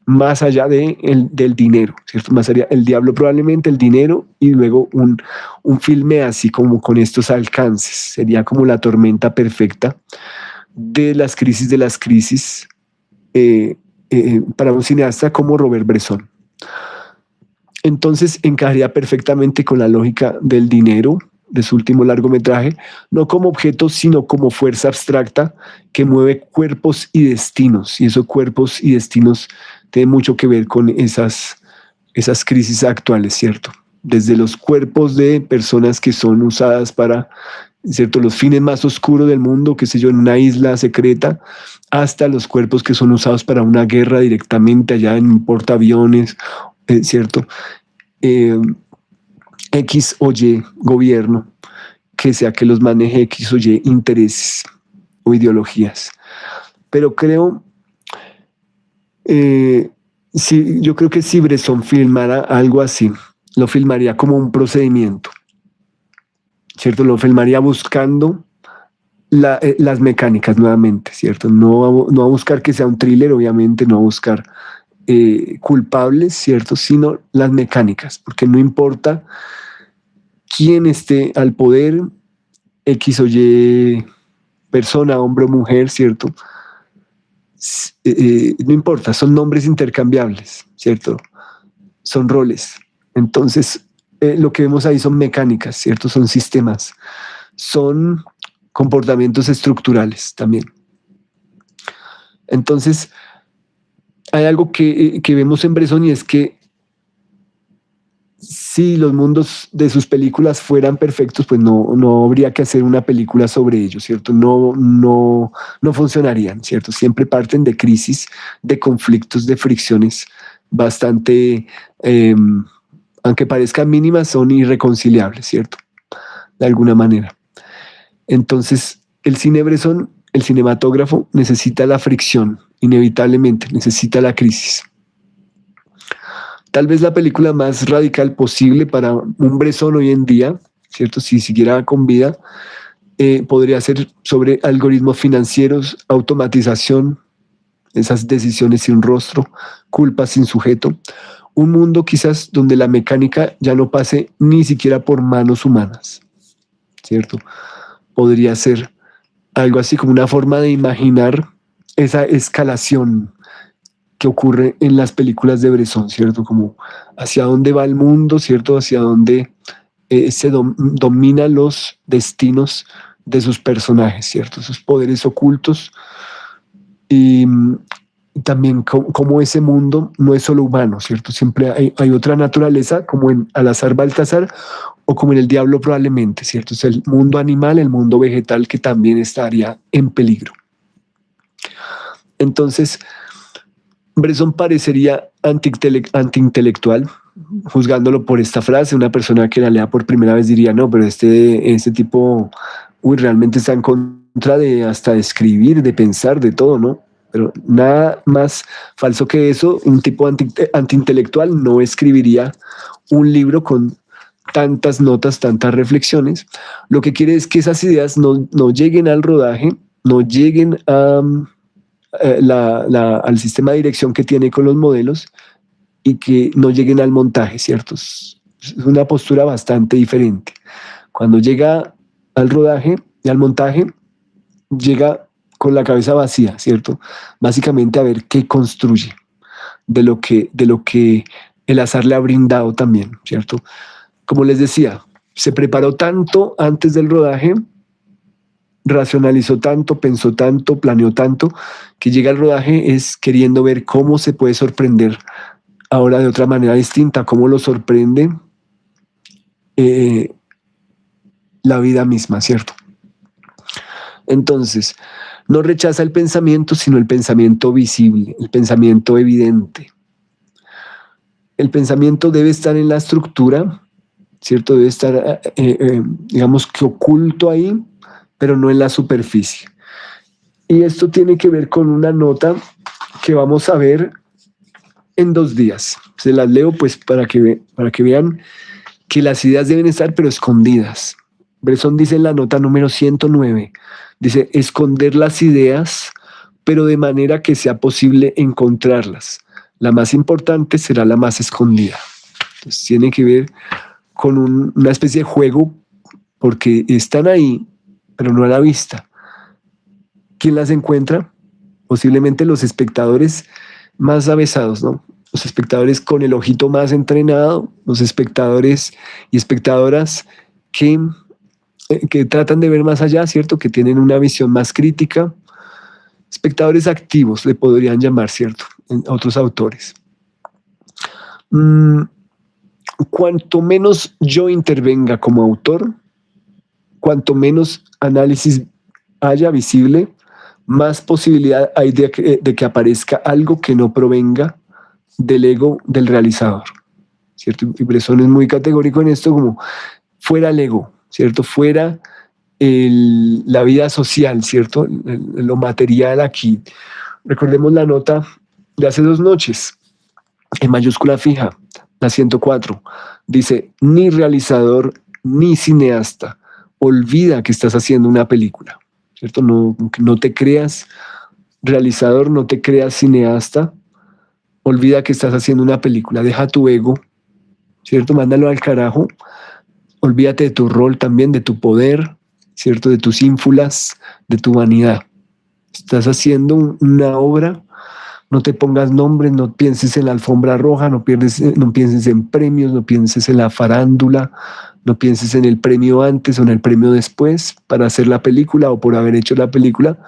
S1: más allá del dinero, ¿cierto? Más allá el diablo probablemente, el dinero y luego un filme así como con estos alcances. Sería como la tormenta perfecta de las crisis para un cineasta como Robert Bresson. Entonces encajaría perfectamente con la lógica del dinero de su último largometraje, no como objeto, sino como fuerza abstracta que mueve cuerpos y destinos. Y esos cuerpos y destinos tienen mucho que ver con esas crisis actuales, ¿cierto? Desde los cuerpos de personas que son usadas para, ¿cierto?, los fines más oscuros del mundo, qué sé yo, en una isla secreta, hasta los cuerpos que son usados para una guerra directamente allá en portaaviones, ¿cierto? X o Y gobierno, que sea que los maneje X o Y intereses o ideologías. Pero creo, yo creo que si Bresson filmara algo así, lo filmaría como un procedimiento, ¿cierto? Lo filmaría buscando las mecánicas nuevamente, ¿cierto? No a buscar que sea un thriller, obviamente, no a buscar culpables, ¿cierto? Sino las mecánicas, porque no importa quién esté al poder, X o Y persona, hombre o mujer, ¿cierto? No importa, son nombres intercambiables, ¿cierto? Son roles. Entonces, lo que vemos ahí son mecánicas, ¿cierto? Son sistemas, son comportamientos estructurales también. Entonces, hay algo que vemos en Bresson y es que si los mundos de sus películas fueran perfectos, pues no habría que hacer una película sobre ellos, ¿cierto? No funcionarían, ¿cierto? Siempre parten de crisis, de conflictos, de fricciones bastante, aunque parezcan mínimas, son irreconciliables, ¿cierto? De alguna manera. Entonces, el cine Bresson, el cinematógrafo, necesita la fricción, inevitablemente, necesita la crisis. Tal vez la película más radical posible para un Bresson hoy en día, ¿cierto? Si siguiera con vida, podría ser sobre algoritmos financieros, automatización, esas decisiones sin rostro, culpa sin sujeto. Un mundo quizás donde la mecánica ya no pase ni siquiera por manos humanas, ¿cierto? Podría ser algo así como una forma de imaginar esa escalación que ocurre en las películas de Bresson, ¿cierto? Como hacia dónde va el mundo, ¿cierto? Hacia dónde se domina los destinos de sus personajes, ¿cierto? Sus poderes ocultos y también como ese mundo no es solo humano, ¿cierto? Siempre hay otra naturaleza, como en Al-Azar Baltasar o como en El Diablo probablemente, ¿cierto? Es el mundo animal, el mundo vegetal que también estaría en peligro. Entonces, Bresson parecería antiintelectual, juzgándolo por esta frase. Una persona que la lea por primera vez diría, no, pero este tipo, realmente está en contra de hasta de escribir, de pensar, de todo, ¿no? Pero nada más falso que eso. Un tipo antiintelectual no escribiría un libro con tantas notas, tantas reflexiones. Lo que quiere es que esas ideas no lleguen al rodaje, no lleguen al sistema de dirección que tiene con los modelos y que no lleguen al montaje, ¿cierto? Es una postura bastante diferente. Cuando llega al rodaje y al montaje, llega con la cabeza vacía, ¿cierto? Básicamente a ver qué construye de lo que el azar le ha brindado también, ¿cierto? Como les decía, se preparó tanto antes del rodaje, racionalizó tanto, pensó tanto, planeó tanto, que llega al rodaje es queriendo ver cómo se puede sorprender ahora de otra manera distinta, cómo lo sorprende la vida misma, ¿cierto? Entonces, no rechaza el pensamiento, sino el pensamiento visible, el pensamiento evidente. El pensamiento debe estar en la estructura, ¿cierto? Debe estar, digamos que oculto ahí, pero no en la superficie. Y esto tiene que ver con una nota que vamos a ver en 2 días. Se las leo pues para que vean que las ideas deben estar pero escondidas. Bresson dice en la nota número 109, dice, esconder las ideas, pero de manera que sea posible encontrarlas. La más importante será la más escondida. Entonces tiene que ver con una especie de juego, porque están ahí, pero no a la vista. ¿Quién las encuentra? Posiblemente los espectadores más avesados, ¿no? Los espectadores con el ojito más entrenado, los espectadores y espectadoras que tratan de ver más allá, ¿cierto? Que tienen una visión más crítica. Espectadores activos le podrían llamar, ¿cierto? En otros autores. Cuanto menos yo intervenga como autor, cuanto menos análisis haya visible, más posibilidad hay de que aparezca algo que no provenga del ego del realizador, ¿cierto? Y Bresson es muy categórico en esto, como fuera el ego, ¿cierto? Fuera la vida social, ¿cierto? Lo material aquí. Recordemos la nota de hace 2 noches, en mayúscula fija, la 104. Dice, ni realizador ni cineasta olvida que estás haciendo una película, ¿cierto? No te creas realizador, no te creas cineasta, olvida que estás haciendo una película, deja tu ego, ¿cierto? Mándalo al carajo, olvídate de tu rol también, de tu poder, ¿cierto? De tus ínfulas, de tu vanidad. Estás haciendo una obra, no te pongas nombres, no pienses en la alfombra roja, no pienses en premios, no pienses en la farándula, no pienses en el premio antes o en el premio después para hacer la película o por haber hecho la película.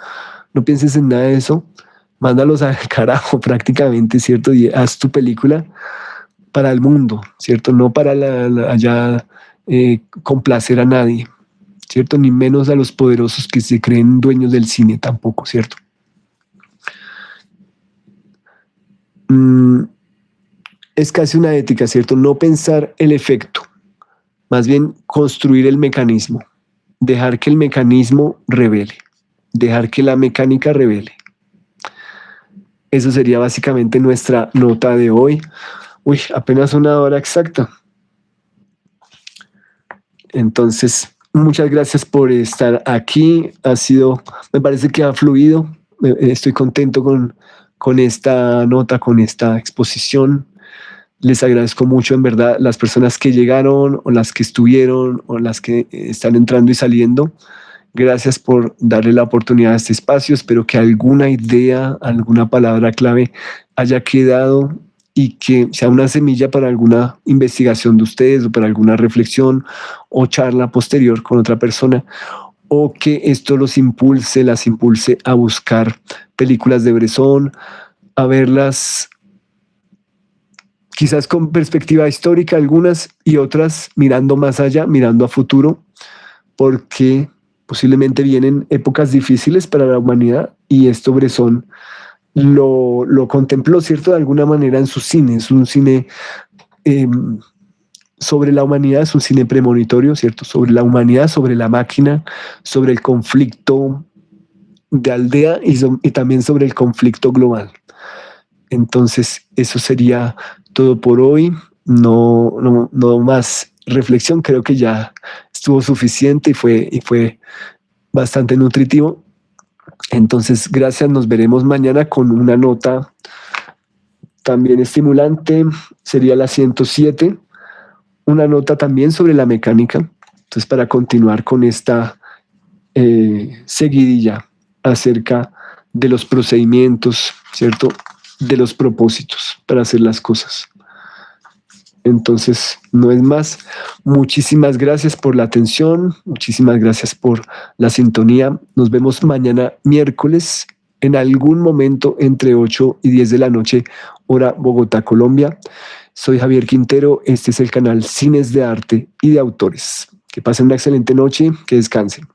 S1: No pienses en nada de eso, mándalos al carajo prácticamente, ¿cierto? Y haz tu película para el mundo, ¿cierto? No para allá complacer a nadie, ¿cierto? Ni menos a los poderosos que se creen dueños del cine tampoco, ¿cierto? Es casi una ética, ¿cierto? No pensar el efecto, más bien construir el mecanismo, dejar que el mecanismo revele, dejar que la mecánica revele. Eso sería básicamente nuestra nota de hoy. Uy, apenas 1 hora exacta. Entonces, muchas gracias por estar aquí. Me parece que ha fluido. Estoy contento con esta nota, con esta exposición. Les agradezco mucho, en verdad, las personas que llegaron o las que estuvieron o las que están entrando y saliendo. Gracias por darle la oportunidad a este espacio. Espero que alguna idea, alguna palabra clave haya quedado y que sea una semilla para alguna investigación de ustedes o para alguna reflexión o charla posterior con otra persona, o que esto las impulse a buscar películas de Bresson, a verlas quizás con perspectiva histórica algunas y otras mirando más allá, mirando a futuro, porque posiblemente vienen épocas difíciles para la humanidad y esto Bresson lo contempló, ¿cierto? De alguna manera en su cine. Es un cine eh, sobre la humanidad, es un cine premonitorio, ¿cierto? Sobre la humanidad, sobre la máquina, sobre el conflicto de aldea y también sobre el conflicto global. Entonces, eso sería todo por hoy. No más reflexión, creo que ya estuvo suficiente y fue bastante nutritivo. Entonces, gracias, nos veremos mañana con una nota también estimulante, sería la 107, una nota también sobre la mecánica. Entonces, para continuar con esta seguidilla acerca de los procedimientos, ¿cierto? De los propósitos para hacer las cosas. Entonces, no es más. Muchísimas gracias por la atención, muchísimas gracias por la sintonía. Nos vemos mañana miércoles en algún momento entre 8 y 10 de la noche, hora Bogotá, Colombia. Soy Javier Quintero, este es el canal Cines de Arte y de Autores. Que pasen una excelente noche, que descansen.